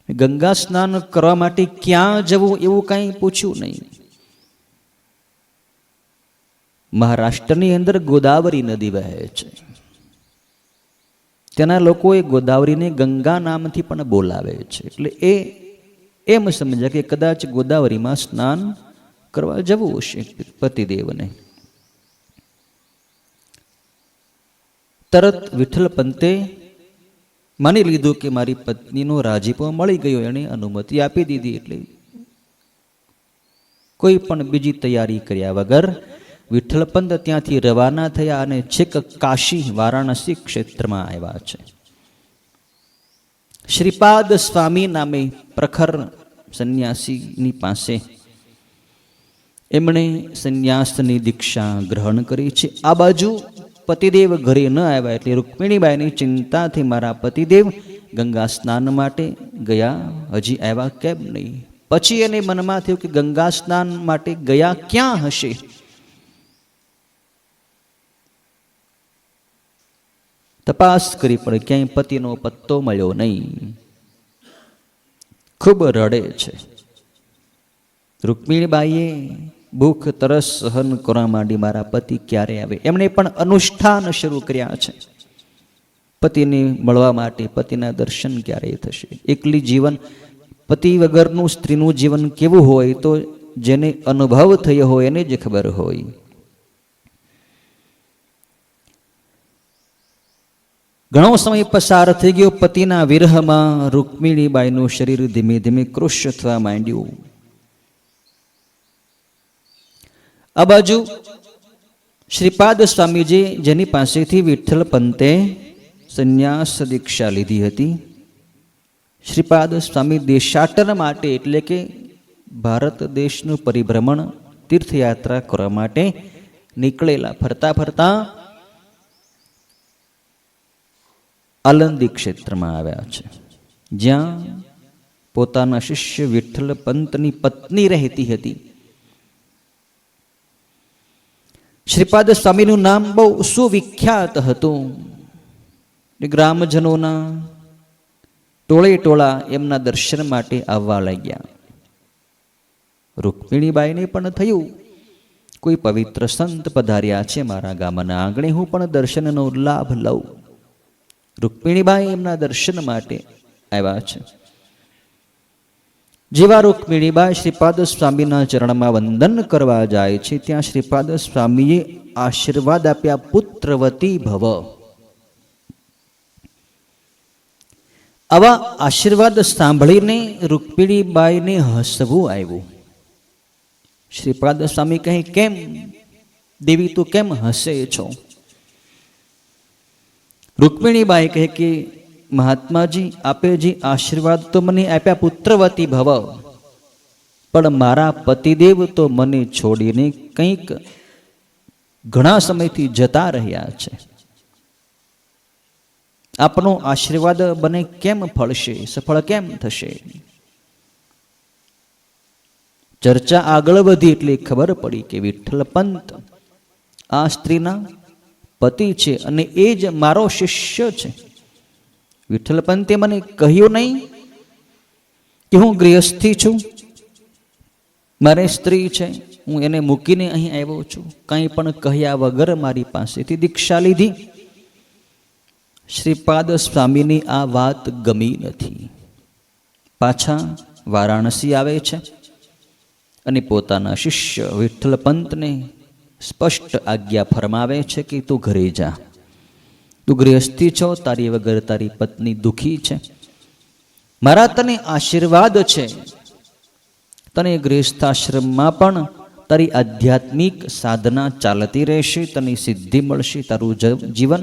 ગંગા સ્નાન કરવા માટે ક્યાં જવું એવું કાંઈ પૂછ્યું નહીં. મહારાષ્ટ્રની અંદર ગોદાવરી નદી વહે છે. તેના લોકોએ ગોદાવરીને ગંગા નામથી પણ બોલાવે છે. એટલે એ એમ સમજ્યા કે કદાચ ગોદાવરીમાં સ્નાન કરવા જવું હશે પતિદેવને. તરત વિઠ્ઠલપંતે માની લીધું કે મારી પત્નીનો રાજીપો મળી ગયો, એણે અનુમતિ આપી દીધી. એટલે કોઈ પણ બીજી તૈયારી કર્યા વગર વિઠ્ઠલપંત ત્યાંથી રવાના થયા અને છેક કાશી, વારાણસી ક્ષેત્રમાં આવ્યા છે. શ્રીપાદ સ્વામી નામે પ્રખર સંન્યાસીની પાસે એમણે સંન્યાસની દીક્ષા ગ્રહણ કરી છે. આ બાજુ પતિદેવ ઘરે ન આવ્યા એટલે રૂકમિણીબાઈની ચિંતાથી મારા પતિદેવ ગંગા સ્નાન માટે ગયા, હજી આવ્યા કેમ નહીં. પછી એને મનમાં થયું કે ગંગા સ્નાન માટે ગયા ક્યાં હશે. તપાસ કરી પણ ક્યાંય પતિનો પત્તો મળ્યો નહીં. ખૂબ રડે છે. રૂકમિણીબાઈએ ભૂખ તરસ સહન કરવા માંડી, મારા પતિ ક્યારે આવે. એમણે પણ અનુષ્ઠાન શરૂ કર્યા છે પતિને મળવા માટે. પતિના દર્શન ક્યારે થશે. એકલી જીવન, પતિ વગરનું સ્ત્રીનું જીવન કેવું હોય તો જેને અનુભવ થયો હોય એને જ ખબર હોય. ઘણો સમય પસાર થઈ ગયો. પતિના વિરહમાં રૂકમિણીબાઈનું શરીર ધીમે ધીમે કૃશ થવા માંડ્યું. આ બાજુ શ્રીપાદ સ્વામીજી, જેની પાસેથી વિઠ્ઠલપંતે સંન્યાસ દીક્ષા લીધી હતી, શ્રીપાદ સ્વામી દેશાટન માટે એટલે કે ભારત દેશનું પરિભ્રમણ, તીર્થયાત્રા કરવા માટે નીકળેલા. ફરતા ફરતા આલંદી ક્ષેત્રમાં આવ્યા છે, જ્યાં પોતાના શિષ્ય વિઠ્ઠલપંતની પત્ની રહેતી હતી. શ્રીપાદ સ્વામીનું નામ બહુ સુવિખ્યાત હતું. ગ્રામજનોના ટોળે ટોળા એમના દર્શન માટે આવવા લાગ્યા. રૂકમિણીબાઈને પણ થયું કોઈ પવિત્ર સંત પધાર્યા છે મારા ગામના આંગણે, હું પણ દર્શનનો લાભ લઉં. રૂકમિણીબાઈ એમના દર્શન માટે આવ્યા છે. જેવા રૂકમિણીબાઈ શ્રીપાદ સ્વામીના ચરણમાં વંદન કરવા જાય છે, ત્યાં શ્રીપાદ સ્વામીએ આશીર્વાદ આપ્યા, પુત્રવતી ભવ. આવા આશીર્વાદ સાંભળીને રૂકમિણીબાઈને હસવું આવ્યું. શ્રીપાદ સ્વામી કહે, કેમ દેવી તું કેમ હસે છો? રૂકમિણીબાઈ કહે કે મહાત્માજી, આપે જે આશીર્વાદ તો મને આપ્યા પુત્રવતી ભવ, પણ મારા પતિદેવ તો મને છોડીને કંઈક ઘણા સમયથી જતા રહ્યા છે. આપનો આશીર્વાદ બને કેમ ફળશે, સફળ કેમ થશે? ચર્ચા આગળ વધી એટલે ખબર પડી કે વિઠ્ઠલપંત આ સ્ત્રીના પતિ છે અને એ જ મારો શિષ્ય છે. વિઠ્ઠલપંતે મને કહ્યું નહીં કે હું ગૃહસ્થી છું, મારી સ્ત્રી છે, હું એને મૂકીને અહીં આવ્યો છું. કંઈ પણ કહ્યા વગર મારી પાસેથી દીક્ષા લીધી. શ્રીપાદ સ્વામીની આ વાત ગમી નથી. પાછા વારાણસી આવે છે અને પોતાના શિષ્ય વિઠ્ઠલપંતને સ્પષ્ટ આજ્ઞા ફરમાવે છે કે તું ઘરે જા, તું ગૃહસ્થી છો, તારી વગર તારી પત્ની દુઃખી છે. મારા તને આશીર્વાદ છે, તને ગૃહસ્થાશ્રમમાં પણ તારી આધ્યાત્મિક સાધના ચાલતી રહેશે, તને સિદ્ધિ મળશે, તારું જીવન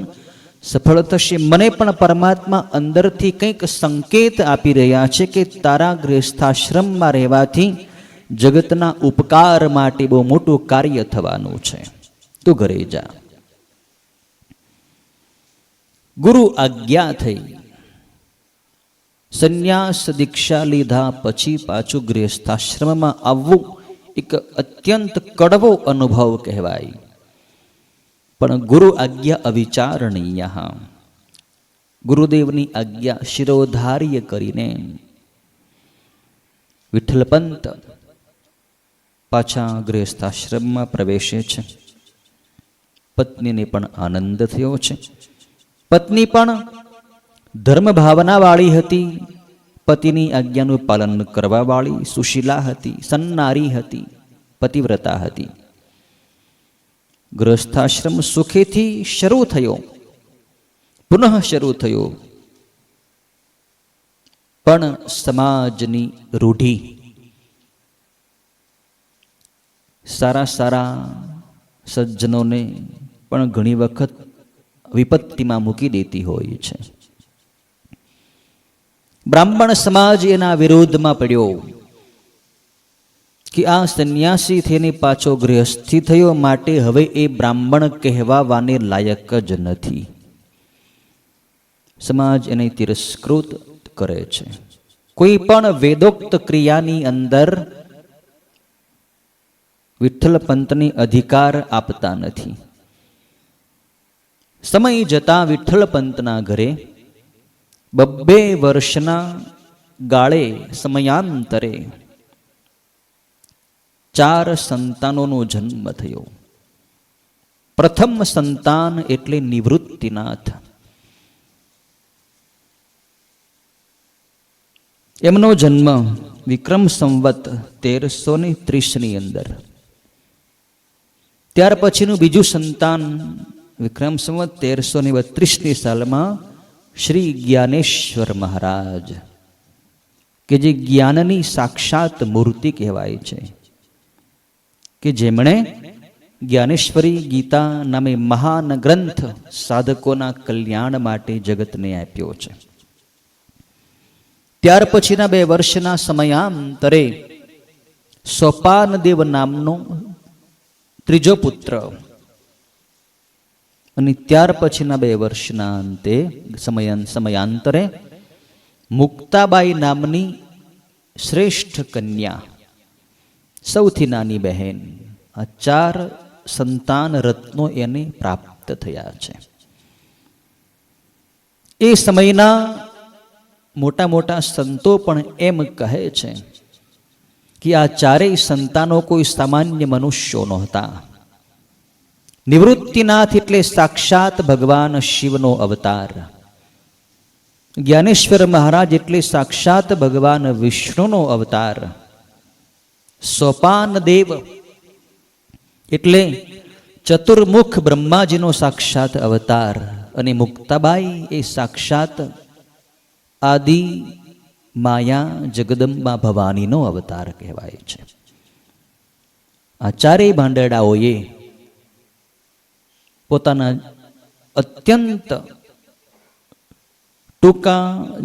સફળ થશે. મને પણ પરમાત્મા અંદરથી કંઈક સંકેત આપી રહ્યા છે કે તારા ગૃહસ્થાશ્રમમાં રહેવાથી જગતના ઉપકાર માટે બહુ મોટું કાર્ય થવાનું છે, તું ઘરે જા. ગુરુ આજ્ઞા થઈ. સંન્યાસ દીક્ષા લીધા પછી પાછું ગૃહસ્થાશ્રમમાં આવવું એક અત્યંત કડવો અનુભવ કહેવાય. પણ ગુરુ આજ્ઞા અવિચારણીય. ગુરુદેવની આજ્ઞા શિરોધાર્ય કરીને વિઠ્ઠલપંત પાછા ગૃહસ્થાશ્રમમાં પ્રવેશે છે. પત્નીને પણ આનંદ થયો છે. પત્ની પણ ધર્મ ભાવના વાળી હતી, પતિની આજ્ઞાનું પાલન કરવા વાળી, સુશીલા હતી, સન્નારી હતી, પતિવ્રતા હતી. ગૃહસ્થાશ્રમ સુખેથી શરૂ થયો, પુનઃ શરૂ થયો, પણ સમાજની રૂઢી સારા સારા સજ્જનોને પણ ઘણી વખત વિપત્તિમાં મૂકી દેતી હોય છે. બ્રાહ્મણ સમાજ એના વિરોધમાં પડ્યો કે આ સંન્યાસી થઈને પાછો ગૃહસ્થી થયો, માટે હવે એ બ્રાહ્મણ કહેવાવાને લાયક જ નથી. સમાજ એને તિરસ્કૃત કરે છે. કોઈ પણ વેદોક્ત ક્રિયાની અંદર વિઠ્ઠલપંતને અધિકાર આપતા નથી. સમય જતા વિઠ્ઠલપંતના ઘરે 2 વર્ષના ગાળે સમયાંતરે 4 સંતાનોનો જન્મ થયો. પ્રથમ સંતાન એટલે નિવૃત્તિનાથ. એમનો જન્મ વિક્રમ સંવત 1330 અંદર. ત્યાર પછીનું બીજું સંતાન વિક્રમ સંવત 1332 સાલમાં શ્રી જ્ઞાનેશ્વર મહારાજ, કે જે જ્ઞાનની સાક્ષાત મૂર્તિ કહેવાય છે, કે જેમણે જ્ઞાનેશ્વરી ગીતા નામે મહાન ગ્રંથ સાધકોના કલ્યાણ માટે જગતને આપ્યો છે. ત્યાર પછીના 2 વર્ષના સમયાંતરે સોપાનદેવ નામનો ત્રીજો પુત્ર, અને ત્યાર પછીના 2 વર્ષના અંતે સમયાંતરે મુક્તાબાઈ નામની શ્રેષ્ઠ કન્યા, સૌથી નાની બહેન. આ 4 સંતાન રત્નો એને પ્રાપ્ત થયા છે. એ સમયના મોટા મોટા સંતો પણ એમ કહે છે કે આ 4 સંતાનો કોઈ સામાન્ય મનુષ્યો નહોતા. નિવૃત્તિનાથ એટલે સાક્ષાત ભગવાન શિવનો અવતાર. જ્ઞાનેશ્વર મહારાજ એટલે સાક્ષાત ભગવાન વિષ્ણુનો અવતાર. સોપાન દેવ એટલે ચતુર્મુખ બ્રહ્માજીનો સાક્ષાત અવતાર. અને મુક્તાબાઈ એ સાક્ષાત આદિ માયા જગદંબા ભવાનીનો અવતાર કહેવાય છે. આ 4 ભાંડેડાઓએ પોતાના અત્યંત ટૂંકા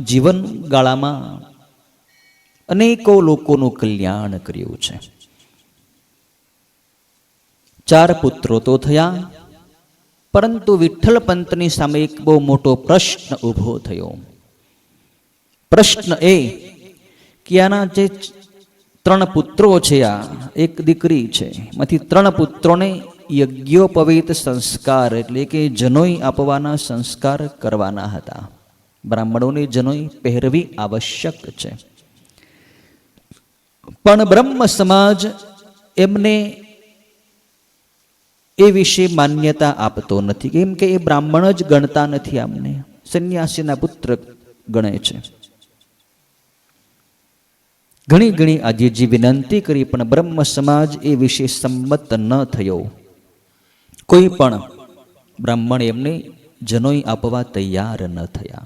જીવનગાળામાં અનેકો લોકોનું કલ્યાણ કર્યું છે. 4 પુત્રો તો થયા, પરંતુ વિઠ્ઠલ પંતની સામે એક બહુ મોટો પ્રશ્ન ઊભો થયો. પ્રશ્ન એ કે આના જે 3 પુત્રો છે, આ એક દીકરી છે, એમાંથી 3 પુત્રોને યજ્ઞોપવિત સંસ્કાર એટલે કે જનોઈ આપવાના સંસ્કાર કરવાના હતા. બ્રાહ્મણોને જનોઈ પહેરવી આવશ્યક છે, પણ બ્રહ્મ સમાજ એમને એ વિશે માન્યતા આપતો નથી, કેમ કે એ બ્રાહ્મણ જ ગણતા નથી, આમને સંન્યાસીના પુત્ર ગણે છે. ઘણી આજીજી વિનંતી કરી, પણ બ્રહ્મ સમાજ એ વિશે સંમત ન થયો. કોઈ પણ બ્રાહ્મણ એમને જનોઈ આપવા તૈયાર ન થયા.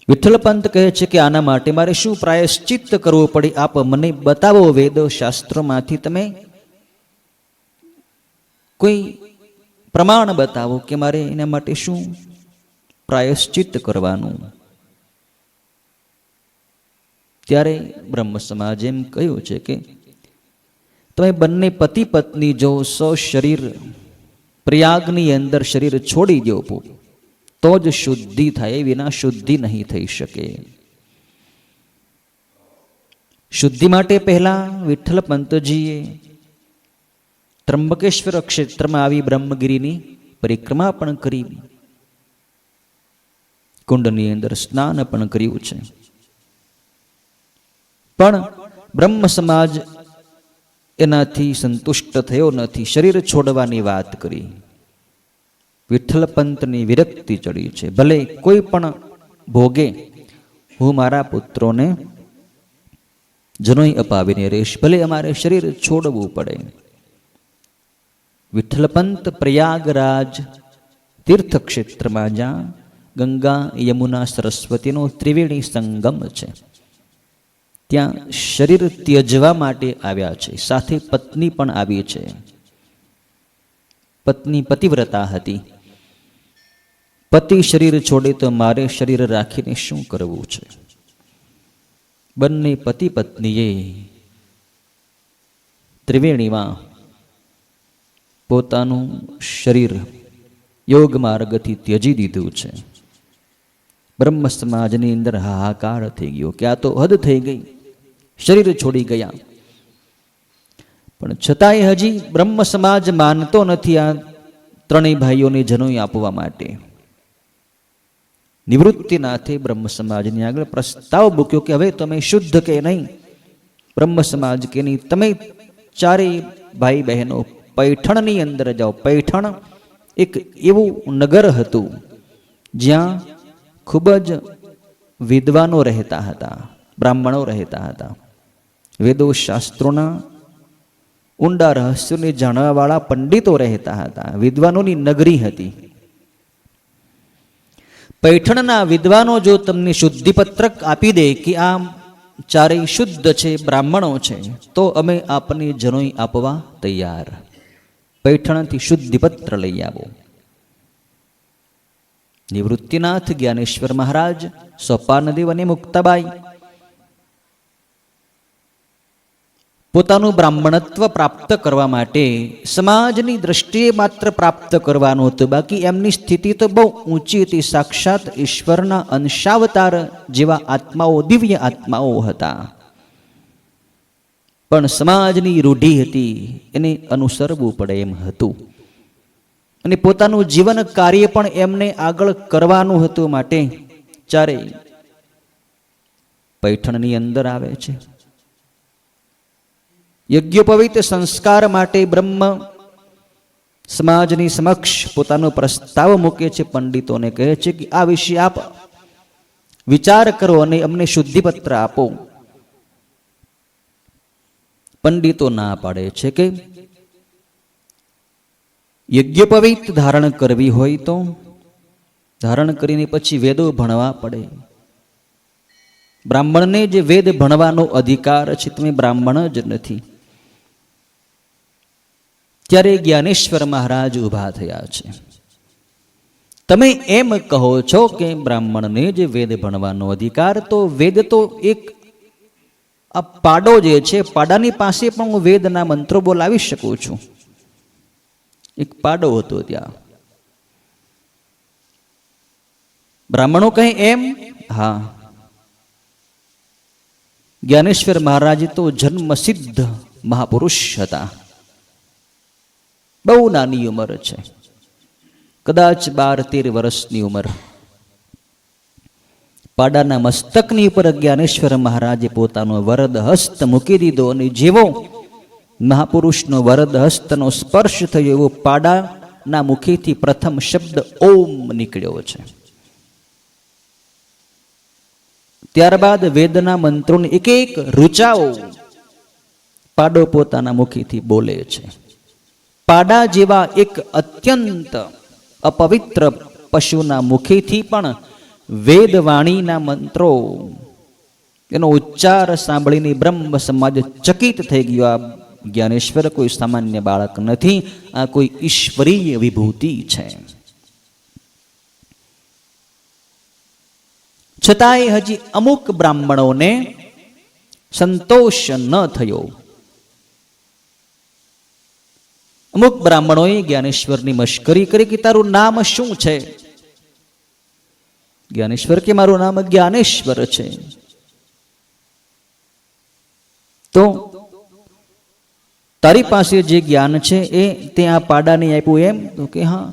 વિઠ્ઠલપંત કહે છે કે આના માટે મારે શું પ્રાયશ્ચિત્ત કરવું પડે, આપ મને બતાવો. વેદ શાસ્ત્રોમાંથી તમે કોઈ પ્રમાણ બતાવો કે મારે એના માટે શું પ્રાયશ્ચિત્ત કરવાનું. ત્યારે બ્રહ્મ સમાજ એમ કહ્યું છે કે તમે બંને પતિ પત્ની જો શરીર પ્રયાગની અંદર શરીર છોડી દો તો જ શુદ્ધિ થાય, વિના શુદ્ધિ નહીં થઈ શકે. શુદ્ધિ માટે પહેલા વિઠ્ઠલ પંતજીએ ત્રંબકેશ્વર ક્ષેત્રમાં આવી બ્રહ્મગીરીની પરિક્રમા પણ કરી, કુંડની અંદર સ્નાન પણ કર્યું છે. પણ બ્રહ્મ સમાજ એનાથી સંતુષ્ટ થયો નથી, શરીર છોડવાની વાત કરી. વિઠ્ઠલપંતની વિરક્તિ ચડી છે. ભલે કોઈ પણ ભોગે, હું મારા પુત્રોને જનોઈ અપાવીને રહીશ, ભલે અમારે શરીર છોડવું પડે. વિઠ્ઠલપંત પ્રયાગરાજ તીર્થક્ષેત્રમાં જ્યાં ગંગા યમુના સરસ્વતીનો ત્રિવેણી સંગમ છે, ત્યાં શરીર ત્યજવા માટે આવ્યા છે. સાથે પત્ની પણ આવી છે. પત્ની પતિવ્રતા હતી. પતિ શરીર છોડે તો મારે શરીર રાખીને શું કરવું છે? બંને પતિ પત્નીએ ત્રિવેણીમાં પોતાનું શરીર યોગ માર્ગથી ત્યજી દીધું છે. બ્રહ્મ સમાજની અંદર હાહાકાર થઈ ગયો કે આ તો હદ થઈ ગઈ, શરીર છોડી ગયા. પણ છતાંય હજી બ્રહ્મ સમાજ માનતો નથી આ 3 ભાઈઓને જનોઈ આપવા માટે. નિવૃત્તિનાથે બ્રહ્મ સમાજની આગળ પ્રસ્તાવ મૂક્યો કે હવે તમે શુદ્ધ કે નહીં? બ્રહ્મ સમાજ કે નહીં, તમે 4 ભાઈ બહેનો પૈઠણની અંદર જાઓ. પૈઠણ એક એવું નગર હતું જ્યાં ખૂબ જ વિદ્વાનો રહેતા હતા, બ્રાહ્મણો રહેતા હતા. વેદો શાસ્ત્રોના ઊંડા રહસ્યોને જાણવાવાળા પંડિતો રહેતા હતા. વિદ્વાનોની નગરી હતી. પૈઠણના વિદ્વાનો જો તમને શુદ્ધિપત્રક આપી દે કે આ 4 શુદ્ધ છે, બ્રાહ્મણો છે, તો અમે આપને જનોઈ આપવા તૈયાર. પૈઠણથી શુદ્ધિપત્ર લઈ આવો. નિવૃત્તિનાથ, જ્ઞાનેશ્વર મહારાજ, સોપાનદેવ અને મુક્તાબાઈ પોતાનું બ્રાહ્મણત્વ પ્રાપ્ત કરવા માટે સમાજની દ્રષ્ટિએ માત્ર પ્રાપ્ત કરવાનું હતું. બાકી એમની સ્થિતિ તો બહુ ઊંચી હતી. સાક્ષાત ઈશ્વરના અંશાવતાર જેવા આત્માઓ, દિવ્ય આત્માઓ હતા. પણ સમાજની રૂઢિ હતી, એને અનુસરવું પડે એમ હતું. અને પોતાનું જીવન કાર્ય પણ એમને આગળ કરવાનું હતું. માટે 4 પૈઠણની અંદર આવે છે. યજ્ઞોપવિત સંસ્કાર માટે બ્રહ્મ સમાજની સમક્ષ પોતાનો પ્રસ્તાવ મૂકે છે. પંડિતોને કહે છે કે આ વિશે આપ વિચાર કરો અને અમને શુદ્ધિપત્ર આપો. પંડિતો ના પાડે છે કે યજ્ઞોપવિત ધારણ કરવી હોય તો ધારણ કરીને પછી વેદો ભણવા પડે. બ્રાહ્મણને જે વેદ ભણવાનો અધિકાર છે, તમે બ્રાહ્મણ જ નથી. ત્યારે જ્ઞાનેશ્વર મહારાજ ઊભા થયા છે. તમે એમ કહો છો કે બ્રાહ્મણને જે વેદ ભણવાનો અધિકાર, તો વેદ તો એક આ પાડો જે છે, પાડાની પાસે પણ હું વેદના મંત્રો બોલાવી શકું છું. એક પાડો હતો ત્યાં. બ્રાહ્મણો કહે એમ? હા. જ્ઞાનેશ્વર મહારાજ તો જન્મસિદ્ધ મહાપુરુષ હતા. બહુ નાની ઉંમર છે, કદાચ 12-13 વર્ષની ઉંમર. પાડાના મસ્તકની ઉપર જ્ઞાનેશ્વર મહારાજે પોતાનો વરદ હસ્ત મૂકી દીધો, અને જેવો મહાપુરુષનો વરદ હસ્તનો સ્પર્શ થયો એવો પાડાના મુખેથી પ્રથમ શબ્દ ઓમ નીકળ્યો છે. ત્યારબાદ વેદના મંત્રોને એક એક રૂચાઓ પાડો પોતાના મુખેથી બોલે છે. પાડા જેવા એક અત્યંત અપવિત્ર પશુના મુખેથી પણ વેદવાણીના મંત્રો, એનો ઉચ્ચાર સાંભળીને બ્રહ્મ સમાજ ચકિત થઈ ગયો. આ જ્ઞાનેશ્વર કોઈ સામાન્ય બાળક નથી, આ કોઈ ઈશ્વરીય વિભૂતિ છે. છતાંય હજી અમુક બ્રાહ્મણોને સંતોષ ન થયો. અમુક બ્રાહ્મણોએ જ્ઞાનેશ્વરની મશ્કરી કરી કે તારું નામ શું છે? જ્ઞાનેશ્વર કે મારું નામ જ્ઞાનેશ્વર છે. તો તારી પાસે જે જ્ઞાન છે એ તે આ પાડાને આપ્યું એમ? તો કે હા,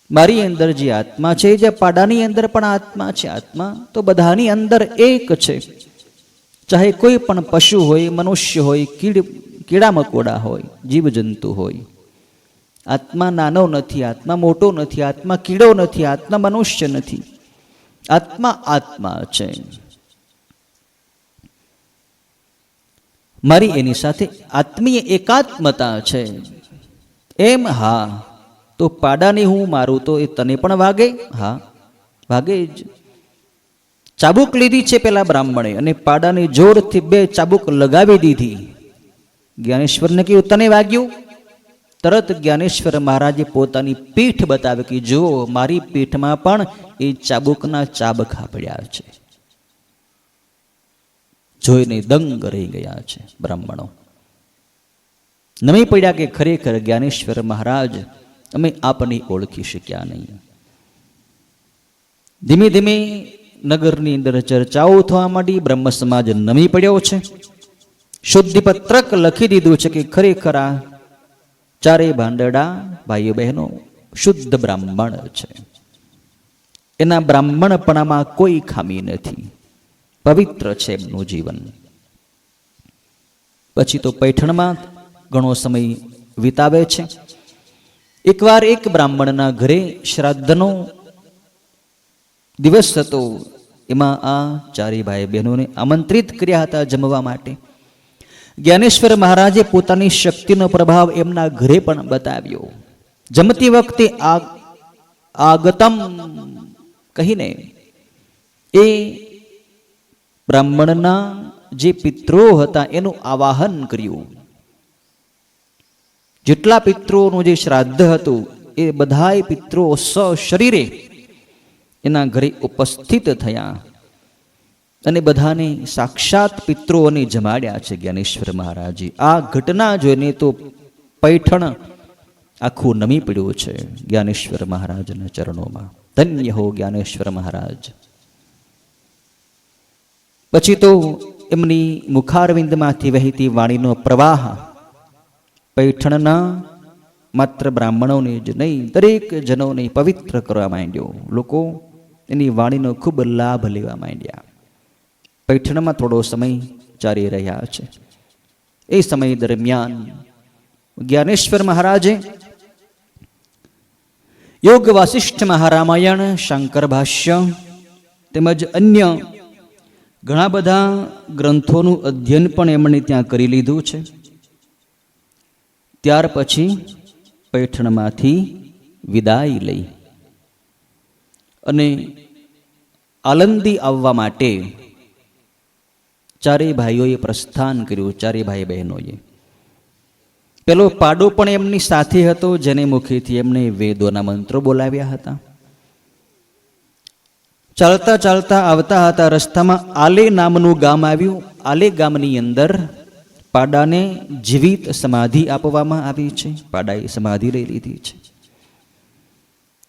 મારી અંદર જે આત્મા છે, જે પાડાની અંદર પણ આત્મા છે. આત્મા તો બધાની અંદર એક છે. ચાહે કોઈ પણ પશુ હોય, મનુષ્ય હોય, કીડા મકોડા હોય, જીવજંતુ હોય. આત્મા નાનો નથી, આત્મા મોટો નથી, આત્મા કીડો નથી, આત્મા મનુષ્ય નથી. આત્મા આત્મા છે. મારી એની સાથે આત્મીય એકાત્મતા છે એમ? હા. તો પાડાને હું મારું તો એ તને પણ વાગે? હા, વાગે જ. ચાબુક લીધી છે પેલા બ્રાહ્મણે, અને પાડાને જોરથી 2 ચાબુક લગાવી દીધી. જ્ઞાનેશ્વરને કહ્યું તને વાગ્યું? તરત જ્ઞાનેશ્વર મહારાજે પોતાની પીઠ બતાવી કે જુઓ, મારી પીઠમાં પણ એ ચાબુકના ચાબખા પડ્યા છે. જોઈને દંગ રહી ગયા છે બ્રાહ્મણો. નમી પડ્યા કે ખરેખર જ્ઞાનેશ્વર મહારાજ, અમે આપને ઓળખી શક્યા નહીં. ધીમે ધીમે નગરની અંદર ચર્ચાઓ થવા માંડી. બ્રહ્મ સમાજ નમી પડ્યો છે. શુદ્ધિપત્રક લખી દીધું છે કે ખરેખર આ ચારે ભાંડડા ભાઈઓ બહેનો શુદ્ધ બ્રાહ્મણ છે. એના બ્રાહ્મણપણામાં કોઈ ખામી નથી, પવિત્ર છે એમનું જીવન. પછી તો પૈઠણમાં ઘણો સમય વિતાવે છે. એકવાર એક બ્રાહ્મણના ઘરે શ્રાદ્ધનો દિવસ હતો. એમાં આ ચારે ભાઈ બહેનોને આમંત્રિત કર્યા હતા જમવા માટે. જ્ઞાનેશ્વર મહારાજે પોતાની શક્તિનો પ્રભાવ એમના ઘરે પણ બતાવ્યો. જમતી વખતે આગતમ કહીને એ બ્રાહ્મણના જે પિતૃઓ હતા એનું આવાહન કર્યું. જેટલા પિતૃઓનું જે શ્રાદ્ધ હતું એ બધાય પિતૃઓ સશરીરે એના ઘરે ઉપસ્થિત થયા અને બધાને સાક્ષાત પિતૃઓને જમાડ્યા છે જ્ઞાનેશ્વર મહારાજે. આ ઘટના જોઈને તો પૈઠણ આખું નમી પડ્યું છે જ્ઞાનેશ્વર મહારાજના ચરણોમાં. ધન્ય હો જ્ઞાનેશ્વર મહારાજ. પછી તો એમની મુખારવિંદમાંથી વહેતી વાણીનો પ્રવાહ પૈઠણના માત્ર બ્રાહ્મણોને જ નહીં, દરેક જનોને પવિત્ર કરવા માંડ્યો. લોકો એની વાણીનો ખૂબ લાભ લેવા માંડ્યા. પૈઠણમાં થોડો સમય ચાલી રહ્યા છે. એ સમય દરમિયાન જ્ઞાનેશ્વર મહારાજે યોગ વાસિષ્ઠ મહારામાયણ, શંકર ભાષ્ય તેમજ અન્ય ઘણા બધા ગ્રંથોનું અધ્યયન પણ એમણે ત્યાં કરી લીધું છે. ત્યાર પછી પૈઠણમાંથી વિદાય લઈ અને આલંદી આવવા માટે ચારેય ભાઈઓએ પ્રસ્થાન કર્યું. ચારેય ભાઈ બહેનોએ. પેલો પાડો પણ એમની સાથે હતો, જેને મુખેથી એમણે વેદોના મંત્રો બોલાવ્યા હતા. ચાલતા ચાલતા આવતા હતા, રસ્તામાં આલે નામનું ગામ આવ્યું. આલે ગામની અંદર પાડાને જીવિત સમાધિ આપવામાં આવી છે. પાડાએ સમાધિ લઈ લીધી છે.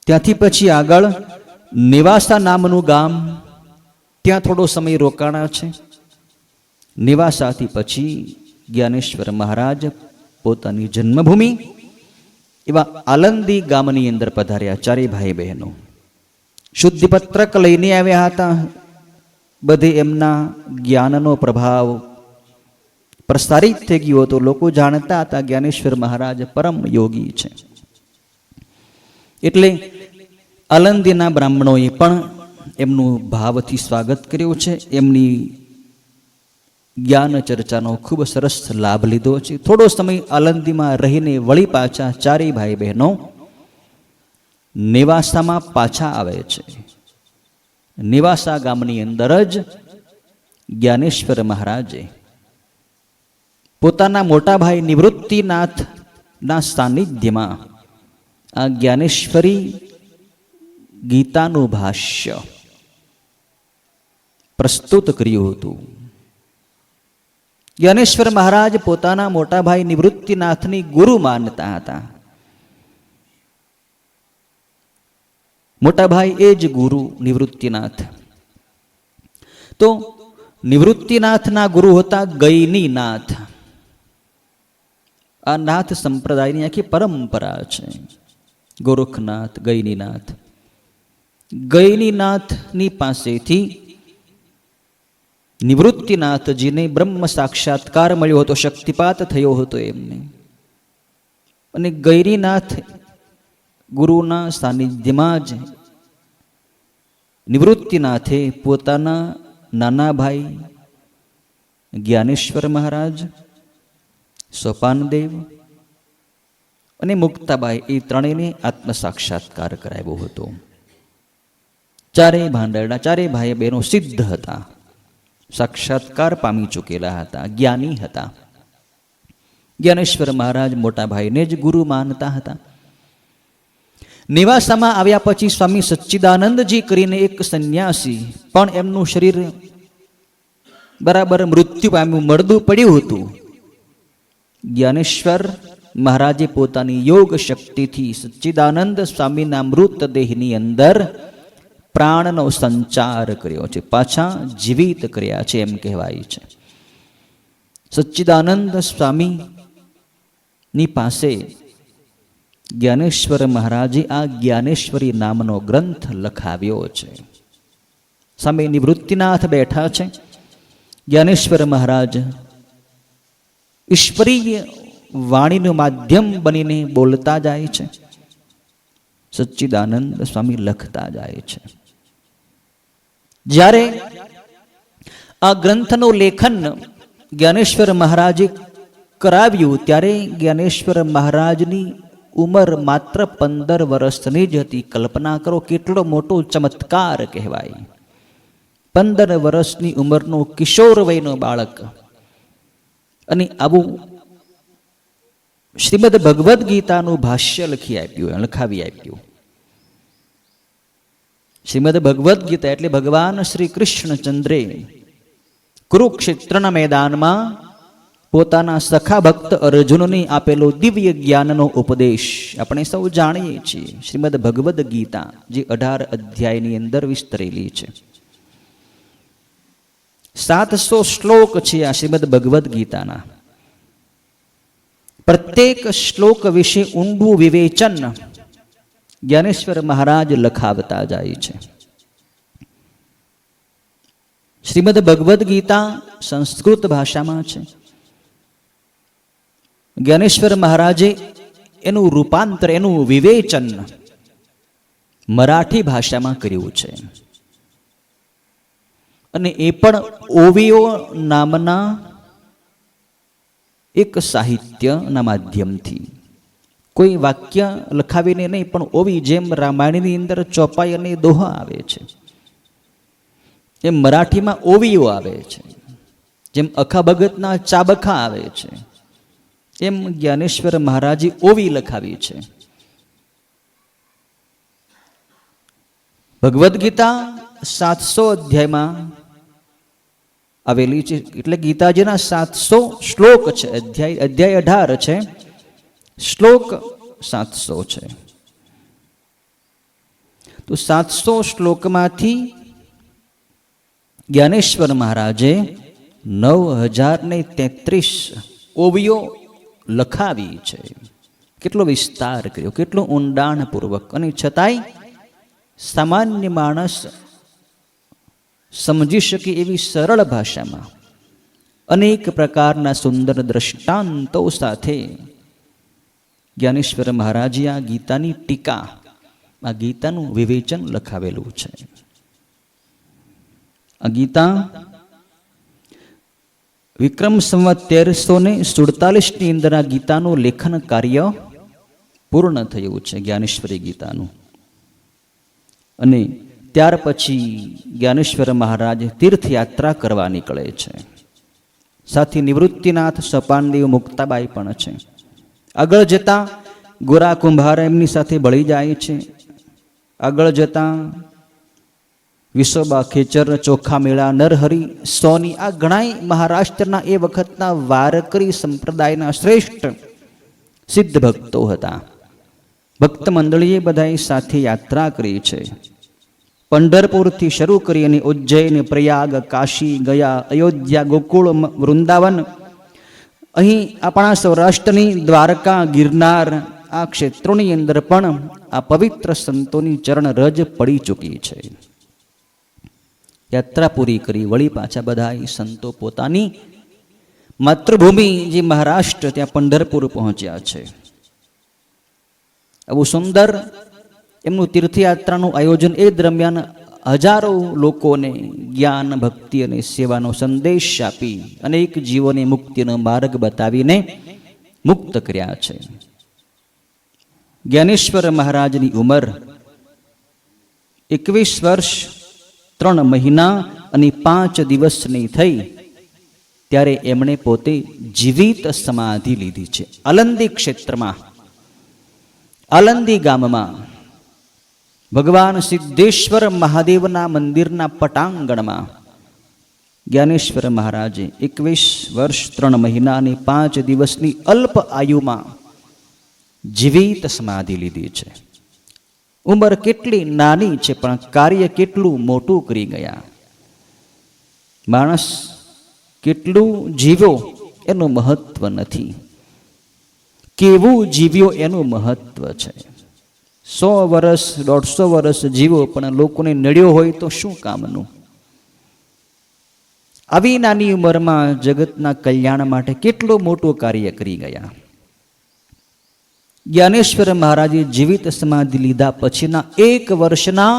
ત્યાંથી પછી આગળ નિવાસા નામનું ગામ, ત્યાં થોડો સમય રોકાણા છે. નિવાસાથી પછી જ્ઞાનેશ્વર મહારાજ પોતાની જન્મભૂમિ એવા આલંદી ગામની અંદર પધાર્યા. ચારેય ભાઈ બહેનો શુદ્ધિપત્રક લઈને આવ્યા હતા. બધે એમના જ્ઞાનનો પ્રભાવ પ્રસારિત થઈ ગયો હતો. લોકો જાણતા હતા જ્ઞાનેશ્વર મહારાજ પરમ યોગી છે. એટલે આલંદીના બ્રાહ્મણોએ પણ એમનું ભાવથી સ્વાગત કર્યું છે. એમની જ્ઞાન ચર્ચાનો ખૂબ સરસ લાભ લીધો છે. થોડો સમય આલંદીમાં રહીને વળી પાછા ચારેય ભાઈ બહેનો નિવાસામાં પાછા આવે છે. નિવાસા ગામની અંદર જ જ્ઞાનેશ્વર મહારાજે પોતાના મોટા ભાઈ નિવૃત્તિનાથના સાનિધ્યમાં આ જ્ઞાનેશ્વરી ગીતાનું ભાષ્ય પ્રસ્તુત કર્યું હતું. જ્ઞાનેશ્વર મહારાજ પોતાના મોટા ભાઈ નિવૃત્તિનાથની ગુરુ માનતા હતા. મોટા ભાઈ એ જ ગુરુ નિવૃત્તિનાથ. તો નિવૃત્તિનાથના ગુરુ હતા ગૈનીનાથ. આ નાથ સંપ્રદાયની આખી પરંપરા છે. ગોરખનાથ, ગૈનીનાથ. ગૈનીનાથની પાસેથી નિવૃત્તિનાથજીને બ્રહ્મ સાક્ષાત્કાર મળ્યો હતો, શક્તિપાત થયો હતો એમને. અને ગૈરીનાથ ગુરુના સાનિધ્યમાં જ નિવૃત્તિનાથે પોતાના નાના ભાઈ જ્ઞાનેશ્વર મહારાજ, સોપાનદેવ અને મુક્તાબાઈ એ ત્રણેયને આત્મ સાક્ષાત્કાર કરાવ્યો હતો. ચારેય ભાંડરડા, ચારેય ભાઈ બહેનો સિદ્ધ હતા, સાક્ષાત્કાર પામી ચૂકેલા હતા, જ્ઞાની હતા. જ્ઞાનેશ્વર મહારાજ મોટા ભાઈને જ ગુરુ માનતા હતા. નિવાસામાં આવ્યા પછી સ્વામી સચ્ચિદાનંદજી કરીને એક સંન્યાસી, પણ એમનું શરીર બરાબર મૃત્યુ પામ્યું, મળદું પડ્યું હતું. જ્ઞાનેશ્વર મહારાજે પોતાની યોગ શક્તિથી સચ્ચિદાનંદ સ્વામીના મૃતદેહની અંદર પ્રાણનો સંચાર કર્યો છે, પાછા જીવિત કર્યા છે એમ કહેવાય છે. સચ્ચિદાનંદ સ્વામીની પાસે જ્ઞાનેશ્વર મહારાજે આ જ્ઞાનેશ્વરી નામનો ગ્રંથ લખાવ્યો છે. સામે નિવૃત્તિનાથ બેઠા છે. જ્ઞાનેશ્વર મહારાજ ઈશ્વરીય વાણીનું માધ્યમ બનીને બોલતા જાય છે. સચ્ચિદાનંદ સ્વામી લખતા જાય છે. જ્યારે આ ગ્રંથનું લેખન જ્ઞાનેશ્વર મહારાજે કરાવ્યું ત્યારે જ્ઞાનેશ્વર મહારાજની ઉંમર માત્ર 15 વર્ષની જ હતી. કલ્પના કરો કેટલો મોટો ચમત્કાર કહેવાય. 15 વર્ષની ઉંમરનો કિશોર વયનો બાળક અને આવું શ્રીમદ ભગવદ્ ગીતાનું ભાષ્ય લખાવી આપ્યું. શ્રીમદ ભગવદ્ ગીતા એટલે ભગવાન શ્રી કૃષ્ણચંદ્રે કુરુક્ષેત્રના મેદાનમાં પોતાના સખા ભક્ત અર્જુનને આપેલો દિવ્ય જ્ઞાનનો ઉપદેશ આપણે સૌ જાણીએ છીએ. શ્રીમદ ભગવદ્ ગીતા જે 18 અધ્યાયની અંદર વિસ્તરેલી છે. 700 શ્લોક છે આ શ્રીમદ ભગવદ્ ગીતાના. પ્રત્યેક શ્લોક વિશે ઊંડું વિવેચન જ્ઞાનેશ્વર મહારાજ લખાવતા જાય છે. શ્રીમદ ભગવદ્ ગીતા સંસ્કૃત ભાષામાં છે. જ્ઞાનેશ્વર મહારાજે એનું રૂપાંતર, એનું વિવેચન મરાઠી ભાષામાં કર્યું છે. અને એ પણ ઓવિયો નામના એક સાહિત્યના માધ્યમથી. કોઈ વાક્ય લખાવીને નહીં, પણ ઓવી, જેમ રામાયણની અંદર ચોપાઈ અને દોહા આવે છે એમ મરાઠીમાં ઓવીઓ આવે છે. જેમ અખા ભગતના ચાબખા આવે છે એમ જ્ઞાનેશ્વર મહારાજે ઓવી લખાવી છે. ભગવદ્ ગીતા 700 અધ્યાયમાં આવેલી છે, એટલે ગીતાજીના 700 શ્લોક છે. અધ્યાય 18 છે, શ્લોક 700 છે. તો 700 શ્લોકમાંથી જ્ઞાનેશ્વર મહારાજે 9033 ઓવિયો લખાવી છે. કેટલો વિસ્તાર કર્યો, કેટલો ઊંડાણપૂર્વક, અને છતાંય સામાન્ય માણસ સમજી શકે એવી સરળ ભાષામાં અનેક પ્રકારના સુંદર દ્રષ્ટાંતો સાથે જ્ઞાનેશ્વર મહારાજે આ ગીતાની ટીકા, આ ગીતાનું વિવેચન લખાવેલું છે. આ ગીતા વિક્રમ સંવત 1347 ની અંદર આ ગીતાનું લેખન કાર્ય પૂર્ણ થયું છે, જ્ઞાનેશ્વરી ગીતાનું. અને ત્યાર પછી જ્ઞાનેશ્વર મહારાજ તીર્થયાત્રા કરવા નીકળે છે. સાથી નિવૃત્તિનાથ, સપાનદેવ, મુક્તાબાઈ પણ છે. આગળ જતા ગોરા કુંભાર એમની સાથે ભળી જાય છે. આગળ જતા વિસોબા ખેચર, ચોખા મેળા, નરહરી, સોની, આ ઘણાય મહારાષ્ટ્રના એ વખતના વારકરી સંપ્રદાયના શ્રેષ્ઠ સિદ્ધ ભક્તો હતા. ભક્ત મંડળીએ બધાએ સાથે યાત્રા કરી છે. પંઢરપુરથી શરૂ કરી અને ઉજ્જૈન, પ્રયાગ, કાશી, ગયા, અયોધ્યા, ગોકુળ, વૃંદાવન, અહીં આપણા સૌરાષ્ટ્રની દ્વારકા, ગિરનાર, આ ક્ષેત્રોની અંદર પણ આ પવિત્ર સંતોની ચરણ રજ પડી ચૂકી છે. યાત્રા પૂરી કરી વળી પાછા બધા સંતો પોતાની માતૃભૂમિ જે મહારાષ્ટ્ર, ત્યાં પંઢરપુર પહોંચ્યા છે. આવું સુંદર એમનું તીર્થયાત્રાનું આયોજન, એ દરમિયાન હજારો લોકોને જ્ઞાન, ભક્તિ અને સેવાનો સંદેશ આપી અનેક જીવોને મુક્તિનો માર્ગ બતાવીને મુક્ત કર્યા છે. જ્ઞાનેશ્વર મહારાજની ઉંમર 21 વર્ષ 3 મહિના અને 5 દિવસની થઈ ત્યારે એમણે પોતે જીવિત સમાધિ લીધી છે. આલંદી ક્ષેત્રમાં, આલંદી ગામમાં ભગવાન સિદ્ધેશ્વર મહાદેવના મંદિરના પટાંગણમાં જ્ઞાનેશ્વર મહારાજે 21 વર્ષ 3 મહિના અને 5 દિવસની અલ્પ આયુમાં જીવિત સમાધિ લીધી છે. ઉંમર કેટલી નાની છે, પણ કાર્ય કેટલું મોટું કરી ગયા. માણસ કેટલું જીવ્યો એનું મહત્વ નથી, કેવું જીવ્યો એનું મહત્વ છે. 100 વર્ષ 150 વર્ષ જીવો પણ લોકોને નડ્યો હોય તો શું કામનું. આવી નાની ઉંમરમાં જગતના કલ્યાણ માટે કેટલું મોટું કાર્ય કરી ગયા. જ્ઞાનેશ્વર મહારાજે જીવિત સમાધિ લીધા પછીના 1 વર્ષના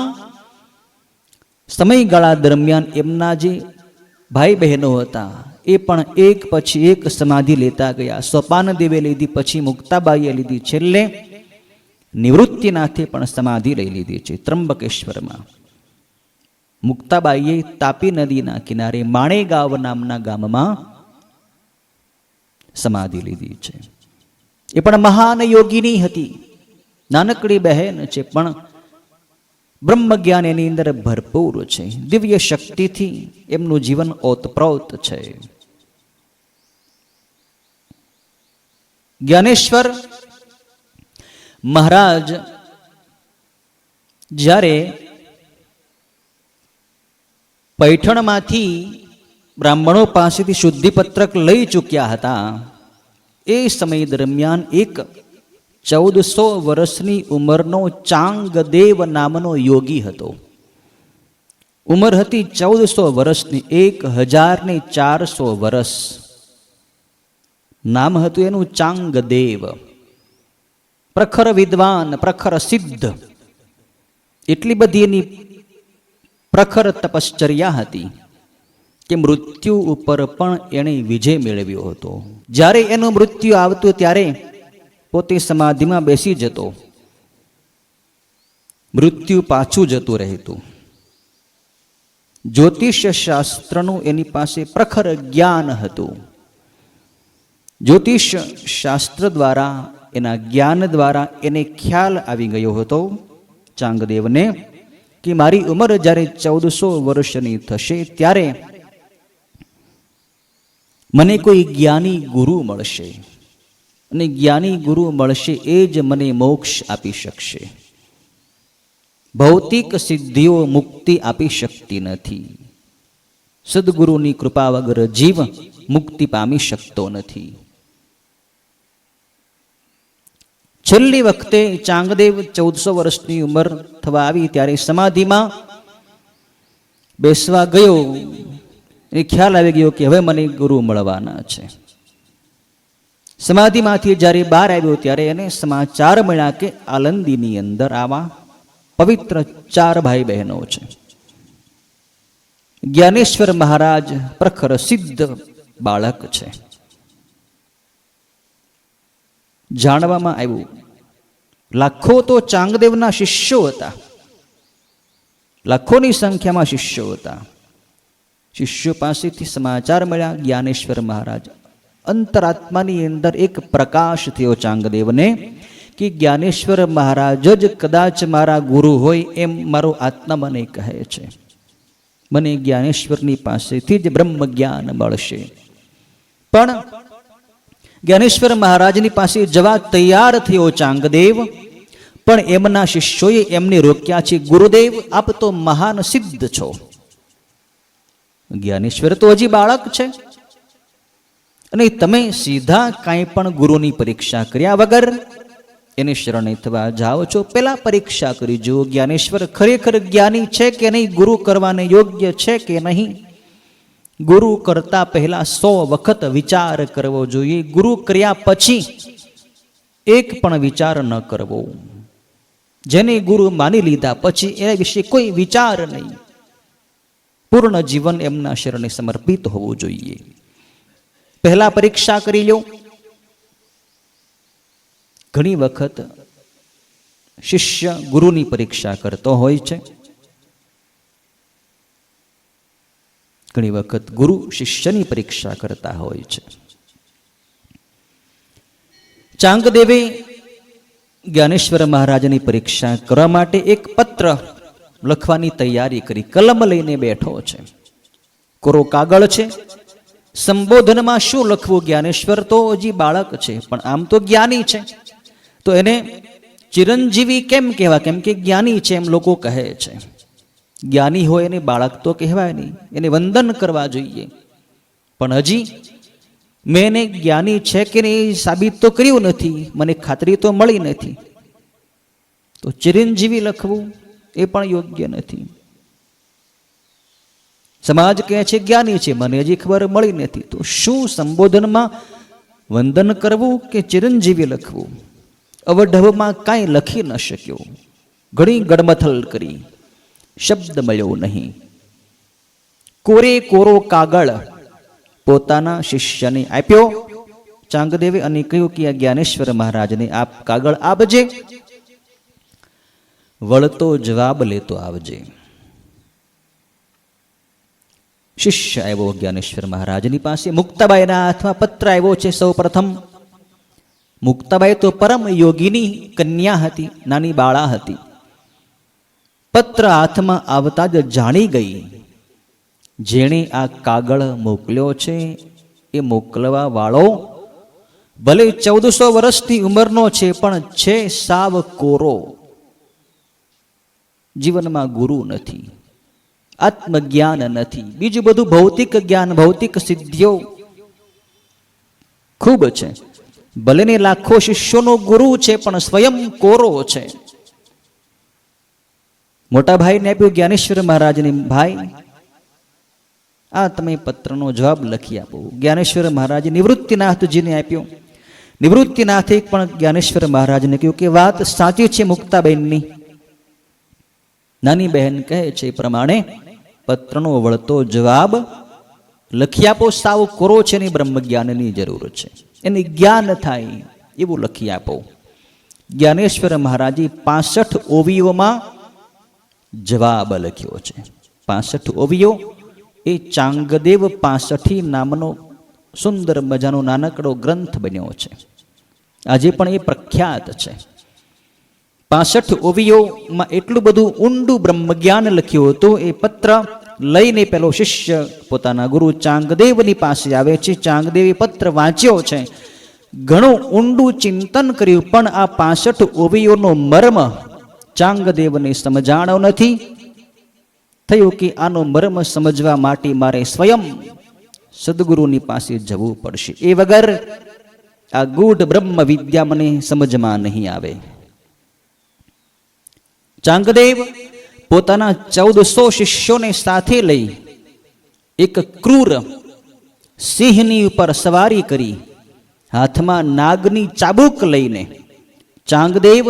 સમયગાળા દરમિયાન એમના જે ભાઈ બહેનો હતા એ પણ એક પછી એક સમાધિ લેતા ગયા. સોપાનદેવે લીધી, પછી મુક્તાબાઈએ લીધી, છેલ્લે નિવૃત્તિનાથે પણ સમાધિ લઈ લીધી છે ત્રંબકેશ્વરમાં. મુક્તાબાઈએ તાપી નદીના કિનારે માણેગાંવ નામના ગામમાં સમાધિ લીધી છે. એ પણ મહાન યોગીની હતી, નાનકડી બહેન છે, પણ બ્રહ્મ જ્ઞાન એની અંદર ભરપૂર છે. દિવ્ય શક્તિથી એમનું જીવન ઓતપ્રોત છે. જ્ઞાનેશ્વર મહારાજ જ્યારે પૈઠણમાંથી બ્રાહ્મણો પાસેથી શુદ્ધિપત્રક લઈ ચૂક્યા હતા, એ સમય દરમિયાન એક 1400 વર્ષની ઉંમરનો ચાંગદેવ નામનો યોગી હતો. ઉંમર હતી 1400 વર્ષની, 1400 વર્ષ. નામ હતું એનું ચાંગદેવ. પ્રખર વિદ્વાન, પ્રખર સિદ્ધ, એટલી બધી એની પ્રખર તપશ્ચર્યા હતી કે મૃત્યુ ઉપર પણ એણે વિજય મેળવ્યો હતો. જ્યારે એનું મૃત્યુ આવતું ત્યારે પોતે સમાધિમાં બેસી જતો, મૃત્યુ પાછું જતું રહેતું. જ્યોતિષ શાસ્ત્રનું એની પાસે પ્રખર જ્ઞાન હતું. જ્યોતિષ શાસ્ત્ર દ્વારા, એના જ્ઞાન દ્વારા એને ખ્યાલ આવી ગયો હતો ચાંગદેવને કે મારી ઉંમર જ્યારે 1400 વર્ષની થશે ત્યારે મને કોઈ જ્ઞાની ગુરુ મળશે, અને જ્ઞાની ગુરુ મળશે એ જ મને મોક્ષ આપી શકશે. ભૌતિક સિદ્ધિઓ મુક્તિ આપી શકતી નથી. સદગુરુની કૃપા વગર જીવ મુક્તિ પામી શકતો નથી. છેલ્લી વખતે ચાંગદેવ 1400 વર્ષની ઉંમર થવા આવી ત્યારે સમાધિમાં બેસવા ગયો. એ ખ્યાલ આવી ગયો કે હવે મને ગુરુ મળવાના છે. સમાધિમાંથી જ્યારે બહાર આવ્યો ત્યારે એને સમાચાર મળ્યા કે આલંદીની અંદર આવા પવિત્ર 4 ભાઈ બહેનો છે. જ્ઞાનેશ્વર મહારાજ પ્રખર સિદ્ધ બાળક છે. જાણવામાં આવ્યું લાખો તો ચાંગદેવના શિષ્યો હતા, લાખોની સંખ્યામાં શિષ્યો હતા. શિષ્યો પાસેથી સમાચાર મળ્યા જ્ઞાનેશ્વર મહારાજ. અંતરાત્માની અંદર એક પ્રકાશ થયો ચાંગદેવને કે જ્ઞાનેશ્વર મહારાજ જ કદાચ મારા ગુરુ હોય એમ મારો આત્મા મને કહે છે. મને જ્ઞાનેશ્વરની પાસેથી જ બ્રહ્મ જ્ઞાન મળશે. પણ જ્ઞાનેશ્વર મહારાજની પાસે જવા તૈયાર થયો ચાંગદેવ, પણ એમના શિષ્યોએ એમને રોક્યા છે. ગુરુદેવ, આપ તો મહાન સિદ્ધ છો. જ્ઞાનેશ્વર તો હજી બાળક છે, અને તમે સીધા કાંઈ પણ ગુરુની પરીક્ષા કર્યા વગર એને શરણે થવા જાઓ છો. પેલા પરીક્ષા કરી જુઓ જ્ઞાનેશ્વર ખરેખર જ્ઞાની છે કે નહીં, ગુરુ કરવાને યોગ્ય છે કે નહીં. ગુરુ કરતા પહેલા 100 વખત વિચાર કરવો જોઈએ. ગુરુ કર્યા પછી એક પણ વિચાર ન કરવો. જેને ગુરુ માની લીધા પછી એના વિશે કોઈ વિચાર નહીં. પૂર્ણ જીવન એમના શરણે સમર્પિત હોવું જોઈએ. પહેલા પરીક્ષા કરી લો. ઘણી વખત શિષ્ય ગુરુની પરીક્ષા કરતો હોય છે, ઘણી વખત ગુરુ શિષ્યની પરીક્ષા કરતા હોય છે. ચાંગદેવે જ્ઞાનેશ્વર મહારાજની પરીક્ષા કરવા માટે એક પત્ર લખવાની તૈયારી કરી. કલમ લઈને બેઠો છે, કોરો કાગળ છે. સંબોધનમાં શું લખવું? જ્ઞાનેશ્વર તો હજી બાળક છે, પણ આમ તો જ્ઞાની છે, તો એને ચિરંજીવી કેમ કહેવા? કેમ કે જ્ઞાની છે એમ લોકો કહે છે. જ્ઞાની હોય એને બાળક તો કહેવાય નહીં, એને વંદન કરવા જોઈએ. પણ હજી મેં એને જ્ઞાની છે કે નહીં સાબિત તો કર્યું નથી, મને ખાતરી તો મળી નથી, તો ચિરંજીવી લખવું એ પણ યોગ્ય નથી. સમાજ કહે છે જ્ઞાની છે, મને હજી ખબર મળી નથી, તો શું સંબોધનમાં વંદન કરવું કે ચિરંજીવી લખવું? અવઢવમાં કાંઈ લખી ન શક્યો. ઘણી ગડમથલ કરી, શબ્દ મળ્યો નહીં. કોરે કોરો કાગળ પોતાના શિષ્યને આપ્યો ચાંગદેવે, અને કહ્યું કે આ જ્ઞાનેશ્વર મહારાજને આપ કાગળ આપજે, વળતો જવાબ લેતો આવજે. શિષ્ય આવ્યો જ્ઞાનેશ્વર મહારાજની પાસે. મુક્તાબાઈના હાથમાં પત્ર આવ્યો છે. સૌ પ્રથમ મુક્તાબાઈ તો પરમ યોગીની કન્યા હતી, નાની બાળા હતી. પત્ર હાથમાં આવતા જ જાણી ગઈ, જેણે આ કાગળ મોકલ્યો છે એ મોકલવા વાળો ભલે 1400 વર્ષની ઉંમરનો છે, પણ છે સાવ કોરો. જીવનમાં ગુરુ નથી, આત્મજ્ઞાન નથી, બીજું બધું ભૌતિક જ્ઞાન, ભૌતિક સિદ્ધિઓ ખૂબ છે. ભલે ને લાખો શિષ્યોનો ગુરુ છે, પણ સ્વયં કોરો છે. મોટા ભાઈને આપ્યું જ્ઞાનેશ્વર મહારાજને, ભાઈ આ તમે પત્રનો જવાબ લખી આપો. જ્ઞાનેશ્વર મહારાજે નિવૃત્તિનાથજીને આપ્યો. નિવૃત્તિનાથે પણ જ્ઞાનેશ્વર મહારાજને કહ્યું કે વાત સાચી છે મુક્તાબેનની. નાની બહેન કહે છે એ પ્રમાણે પત્રનો વળતો જવાબ લખી આપો. સાવ કોરો છે ને બ્રહ્મ જ્ઞાનની જરૂર છે, એને જ્ઞાન થાય એવું લખી આપો. જ્ઞાનેશ્વર મહારાજે 65 ઓવીઓમાં જવાબ લખ્યો છે. 65 ઓવીઓ એ ચાંગદેવ 65 નામનો સુંદર મજાનો નાનકડો ગ્રંથ બન્યો છે. આજે પણ એ પ્રખ્યાત છે. 65 ઓવિયોમાં એટલું બધું ઊંડું બ્રહ્મજ્ઞાન લખ્યું હતું. એ પત્ર લઈને પેલો શિષ્ય પોતાના ગુરુ ચાંગદેવની પાસે આવે છે. ચાંગદેવે પત્ર વાંચ્યો છે, ઘણું ઊંડું ચિંતન કર્યું, પણ આ 65 ઓવિયોનો મર્મ ચાંગદેવને સમજાણો નથી. થયું કે આનો મર્મ સમજવા માટે મારે સ્વયં સદગુરુની પાસે જવું પડશે. એ વગર આ ગૂઢ બ્રહ્મ વિદ્યા મને સમજમાં નહીં આવે. ચાંગદેવ પોતાના 1400 શિષ્યોને સાથે લઈ એક ક્રૂર સિંહની ઉપર સવારી કરી, હાથમાં નાગની ચાબુક લઈને ચાંગદેવ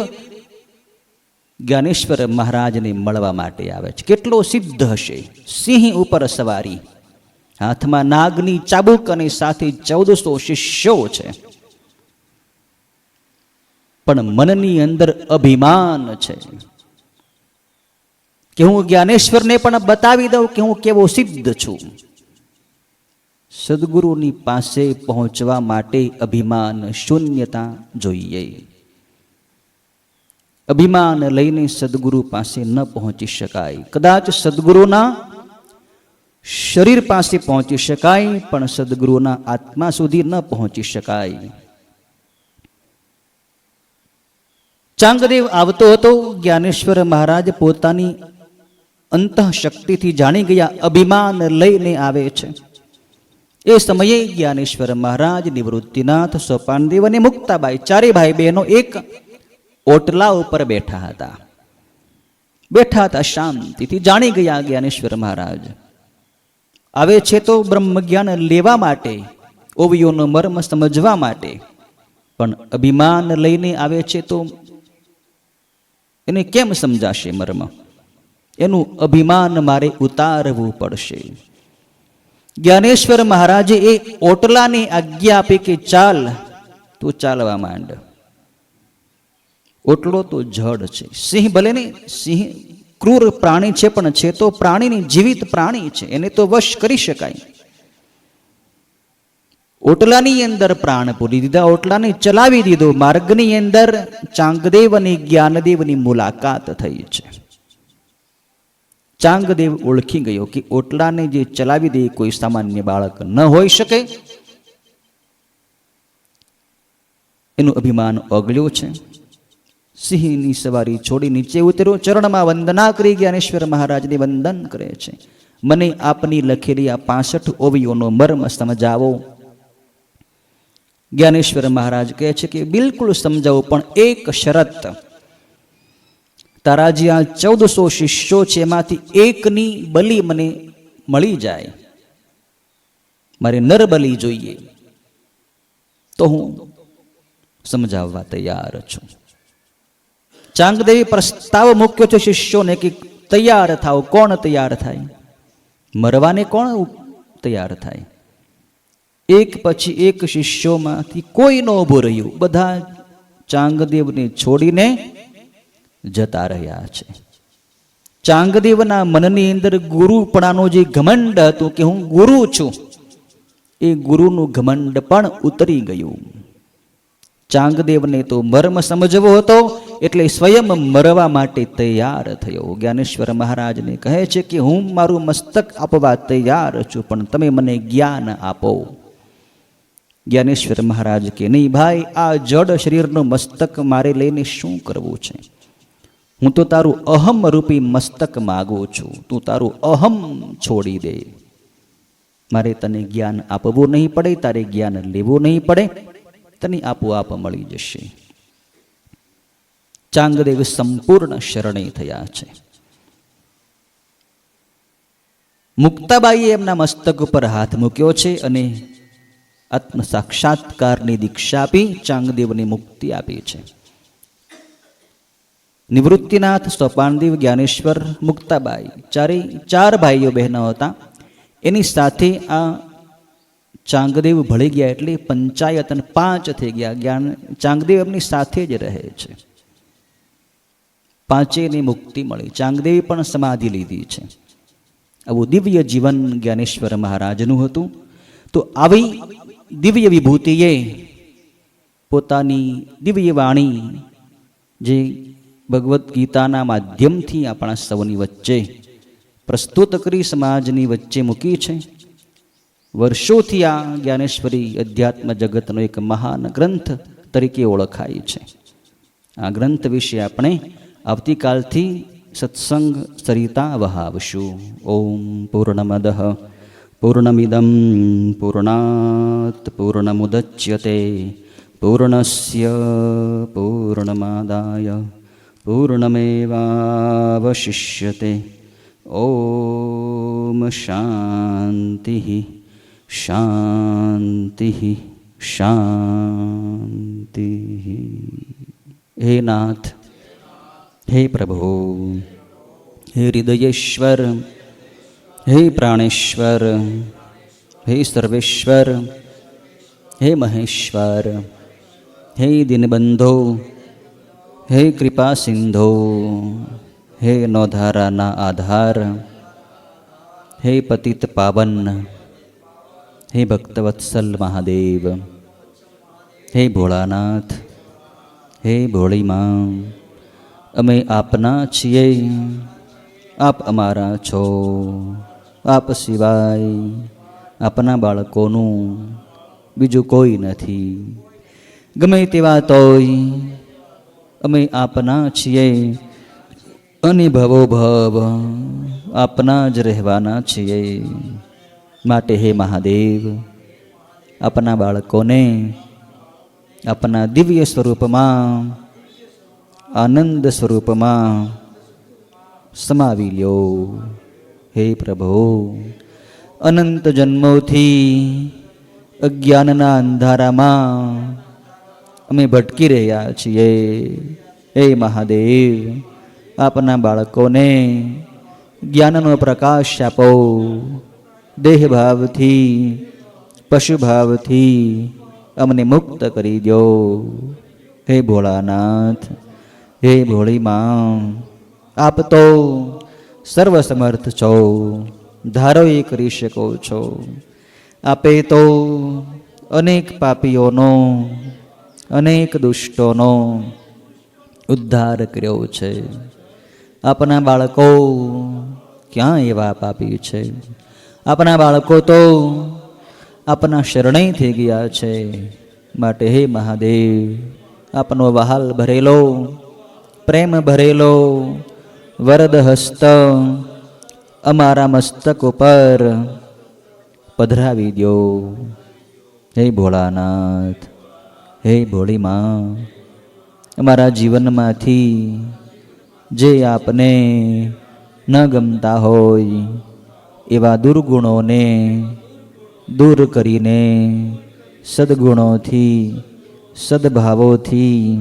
જ્ઞાનેશ્વર મહારાજને મળવા માટે આવે છે. કેટલો સિદ્ધ હશે! સિંહ ઉપર સવારી, હાથમાં નાગની ચાબુક અને સાથે 1400 શિષ્યો છે. પણ મનની અંદર અભિમાન છે કે હું જ્ઞાનેશ્વરને પણ બતાવી દઉં કે હું કેવો સિદ્ધ છું. સદગુરુની પાસે પહોંચવા માટે અભિમાન શૂન્યતા જોઈએ. અભિમાન લઈને સદગુરુ પાસે ન પહોંચી શકાય. કદાચ સદગુરુના શરીર પાસે પહોંચી શકાય, પણ સદગુરુના આત્મા સુધી ન પહોંચી શકાય. ચાંગદેવ આવતો હતો. જ્ઞાનેશ્વર મહારાજ પોતાની અંતઃશક્તિથી જાણી ગયા, અભિમાન લઈને આવે છે. એ સમયે જ્ઞાનેશ્વર મહારાજ, નિવૃત્તિનાથ, સોપાનદેવ અને મુક્તાબાઈ ચારે ભાઈ બહેનો એક ઓટલા ઉપર બેઠા હતા. શાંતિથી જાણી ગયા જ્ઞાનેશ્વર મહારાજ આવે છે તો બ્રહ્મજ્ઞાન લેવા માટે, ઓવિયોનો મર્મ સમજવા માટે, પણ અભિમાન લઈને આવે છે તો એને કેમ સમજાશે મર્મ? એનું અભિમાન મારે ઉતારવું પડશે. જ્ઞાનેશ્વર મહારાજે એ ઓટલાને આજ્ઞા આપી કે ચાલ, તું ચાલવા માંડ. ઓટલો તો જડ છે. સિંહ ભલે ને, સિંહ ક્રૂર પ્રાણી છે, પણ છે તો પ્રાણીની જીવિત પ્રાણી છે, એને તો વશ કરી શકાય. ઓટલાની અંદર પ્રાણ પૂરી દીધા, ઓટલાને ચલાવી દીધો. માર્ગની અંદર ચાંગદેવ અને જ્ઞાનદેવની મુલાકાત થઈ છે. ચાંગદેવ ઓળખી ગયો કે ઓટલાને જે ચલાવી દે કોઈ સામાન્ય બાળક ન હોઈ શકે. એનું અભિમાન ઓગળ્યું છે. સિંહની સવારી છોડી નીચે ઉતર્યો, ચરણમાં વંદના કરી જ્ઞાનેશ્વર મહારાજને વંદન કરે છે. મને આપની લખેલી આ 65 ઓવિયોનો મર્મ સમજાવો. જ્ઞાનેશ્વર મહારાજ કહે છે કે બિલકુલ સમજાવો, પણ એક શરત. તારા જે આ 1400 શિષ્યો છે એમાંથી એકની બલી મને મળી જાય, મારે નર બલી જોઈએ, તો હું સમજાવવા તૈયાર છું. ચાંગદેવે પ્રસ્તાવ મૂક્યો છે શિષ્યોને કે તૈયાર થાવ. કોણ તૈયાર થાય? મરવાને કોણ તૈયાર થાય? એક પછી એક શિષ્યોમાંથી કોઈ ન ઊભું રહ્યું. બધા ચાંગદેવને છોડીને જતા રહ્યા છે. ચાંગદેવના મનની અંદર ગુરુપણાનો જે ઘમંડ હતું કે હું ગુરુ છું, એ ગુરુનું ઘમંડ પણ ઉતરી ગયું. ચાંગદેવને તો મર્મ સમજવો હતો, એટલે સ્વયં મરવા માટે તૈયાર થયો. જ્ઞાનેશ્વર મહારાજને કહે છે કે હું મારું મસ્તક આપવા તૈયાર છું, પણ તમે મને જ્ઞાન આપો. જ્ઞાનેશ્વર મહારાજ કે નહીં ભાઈ, આ જડ શરીરનું મસ્તક મારે લઈને શું કરવું છે? હું તો તારું અહમ રૂપી મસ્તક માગું છું. તું તારું અહમ છોડી દે. મારે તને જ્ઞાન આપવું નહીં પડે, તારે જ્ઞાન લેવું નહીં પડે, તને આપોઆપ મળી જશે. ચાંગદેવ સંપૂર્ણ શરણે થયા છે. મુક્તાબાઈએ એમના મસ્તક ઉપર હાથ મૂક્યો છે અને આત્મ સાક્ષાત્કારની દીક્ષા આપી ચાંગદેવને મુક્તિ આપી છે. નિવૃત્તિનાથ, સોપાનદેવ, જ્ઞાનેશ્વર, મુક્તાબાઈ ચાર ભાઈઓ બહેનો હતા. એની સાથે આ ચાંગદેવ ભળી ગયા એટલે પંચાયત અને 5 થઈ ગયા. ચાંગદેવ એમની સાથે જ રહે છે. 5ને મુક્તિ મળી. ચાંગદેવે પણ સમાધિ લીધી છે. આવું દિવ્ય જીવન જ્ઞાનેશ્વર મહારાજનું હતું. તો આવી દિવ્ય વિભૂતિએ પોતાની દિવ્ય વાણી જે ભગવદ્ ગીતાના માધ્યમથી આપણા સૌની વચ્ચે પ્રસ્તુત કરી સમાજની વચ્ચે મૂકી છે. વર્ષોથી આ જ્ઞાનેશ્વરી અધ્યાત્મ જગતનો એક મહાન ગ્રંથ તરીકે ઓળખાય છે. આ ગ્રંથ વિશે આપણે આવતીકાલથી સત્સંગ સરિતા વહાવશું. ઓમ પૂર્ણમદઃ પૂર્ણમિદં પૂર્ણાત પૂર્ણમુદચ્યતે પૂર્ણસ્ય પૂર્ણમાદાય પૂર્ણમેવાવશિષ્યતે. ઓમ શાંતિ શાંતિ શાંતિ. હે નાથ, હે પ્રભુ, હે હૃદયેશ્વર, હે પ્રાણેશ્વર, હે સર્વેશ્વર, હે મહેશ્વર, હે દીનબંધો, હે કૃપા સિંધો, હે નોધારાના આધાર, હે પતિત પાવન, હે ભક્તવત્સલ મહાદેવ, હે ભોળાનાથ, હે ભોળી માં, અમે આપના છીએ, આપ અમારા છો. આપ સિવાય આપના બાળકોનું બીજું કોઈ નથી. ગમે તેવા તોય અમે આપના છીએ અને ભવો ભવ આપના જ રહેવાના છીએ. માટે હે મહાદેવ, આપના બાળકોને આપના દિવ્ય સ્વરૂપમાં, આનંદ સ્વરૂપમાં સમાવી લ્યો. હે પ્રભુ, અનંત જન્મોથી અજ્ઞાનના અંધારામાં અમે ભટકી રહ્યા છીએ. હે મહાદેવ, આપના બાળકોને જ્ઞાનનો પ્રકાશ આપો. દેહ ભાવથી, પશુ ભાવથી અમને મુક્ત કરી દો. હે ભોળાનાથ, હે ભોળી માં, આપ તો સર્વસમર્થ છો, ધારો એ કરી શકો છો. આપે તો અનેક પાપીઓનો, અનેક દુષ્ટોનો ઉદ્ધાર કર્યો છે. આપના બાળકો ક્યાં એવા પાપી છે? આપના બાળકો તો આપના શરણે થઈ ગયા છે. માટે હે મહાદેવ, આપનો વહાલ ભરેલો, પ્રેમ ભરેલો વરદ હસ્ત અમારા મસ્તક ઉપર પધરાવી દો. હે ભોળાનાથ, હે ભોળી માં, અમારા જીવનમાંથી જે આપને ન ગમતા હોય એવા દુર્ગુણોને દૂર કરીને સદગુણોથી, સદભાવોથી,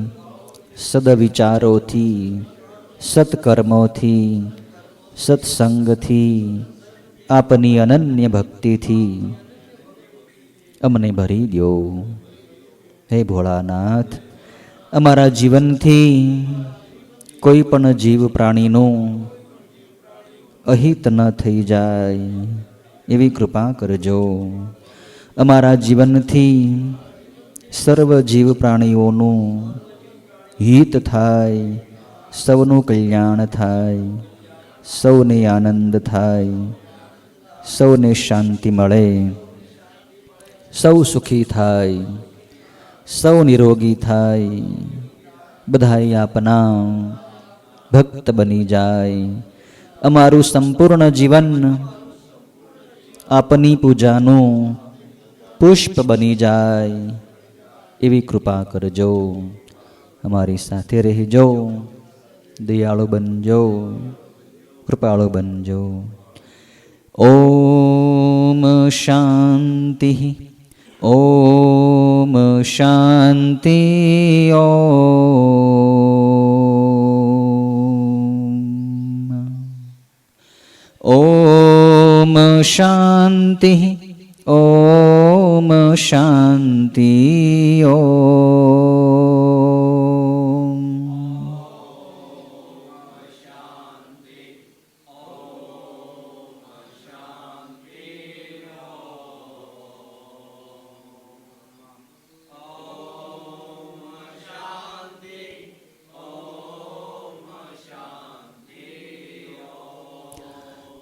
સદવિચારોથી, સત્કર્મોથી, સત્સંગથી, આપની અનન્ય ભક્તિથી અમને ભરી દો. હે ભોળાનાથ, અમારા જીવનથી કોઈ પણ જીવ પ્રાણીનું અહિત ન થઈ જાય એવી કૃપા કરજો. અમારા જીવનથી સર્વ જીવ પ્રાણીઓનું હિત થાય, સૌનું કલ્યાણ થાય, સૌને આનંદ થાય, સૌને શાંતિ મળે, સૌ સુખી થાય, સૌ નિરોગી થાય, બધાય આપના ભક્ત બની જાય. અમારું સંપૂર્ણ જીવન આપની પૂજાનું પુષ્પ બની જાય એવી કૃપા કરજો. અમારી સાથે રહેજો, દયાળુ બનજો, કૃપાળુ બનજો. ઓમ શાંતિ, ઓમ શાંતિ, ઓમ શાંતિ, ઓમ શાંતિ, ઓમ.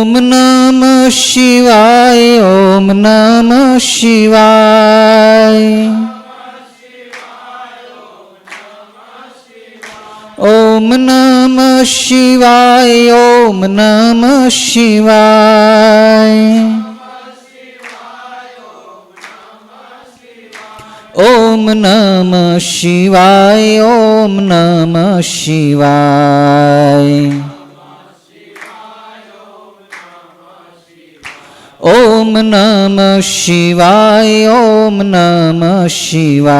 ઓમ નમઃ શિવાય, ઓમ નમઃ શિવાય. ઓમ નમઃ શિવાય, ઓમ નમઃ શિવાય. ઓમ નમઃ શિવાય, ઓમ નમઃ શિવાય. ઓમ નમઃ શિવાય, ઓમ નમઃ શિવાય.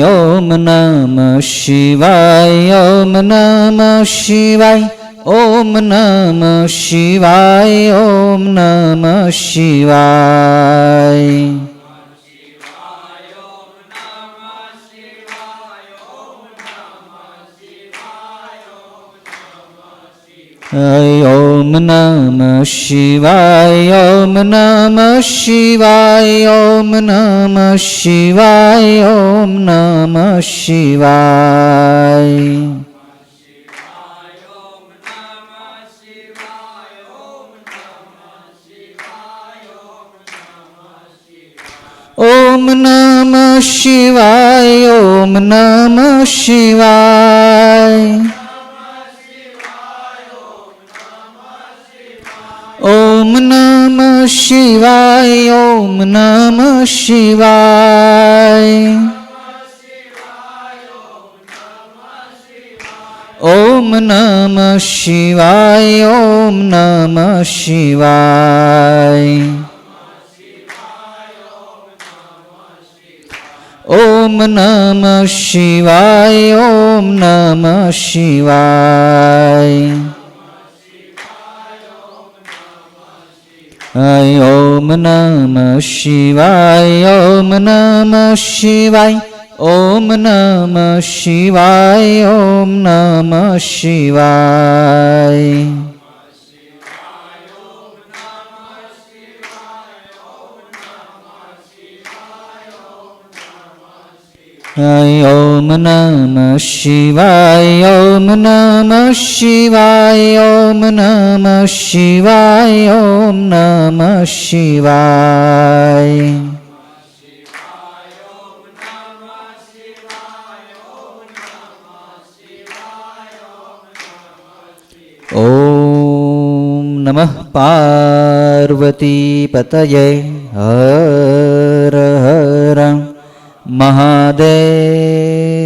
ઓમ નમઃ શિવાય, ઓમ નમઃ શિવાય. ઓમ નમઃ શિવાય, ઓમ નમઃ શિવાય. ઓમ નમઃ શિવાય, ઓમ નમઃ શિવાય. ઓમ નમઃ શિવાય, ઓમ નમઃ શિવાય. ઓમ નમઃ શિવાય, ઓમ નમઃ શિવાય. ઓમ નમઃ શિવાય, ઓમ નમઃ શિવાય. ઓમ નમઃ શિવાય, ઓમ નમઃ શિવાય. ઓમ નમઃ શિવાય, ઓમ નમઃ શિવાય. ઓમ નમઃ શિવાય, ઓમ નમઃ શિવાય. ઓમ નમઃ શિવાય, ઓમ નમઃ શિવાય. ઓમ નમઃ શિવાય, ઓમ નમઃ શિવાય. ઓમ નમઃ શિવાય, ઓમ નમઃ શિવાય. ઓમ નમઃ પાર્વતી પતયે. હર હર મહાદેવ.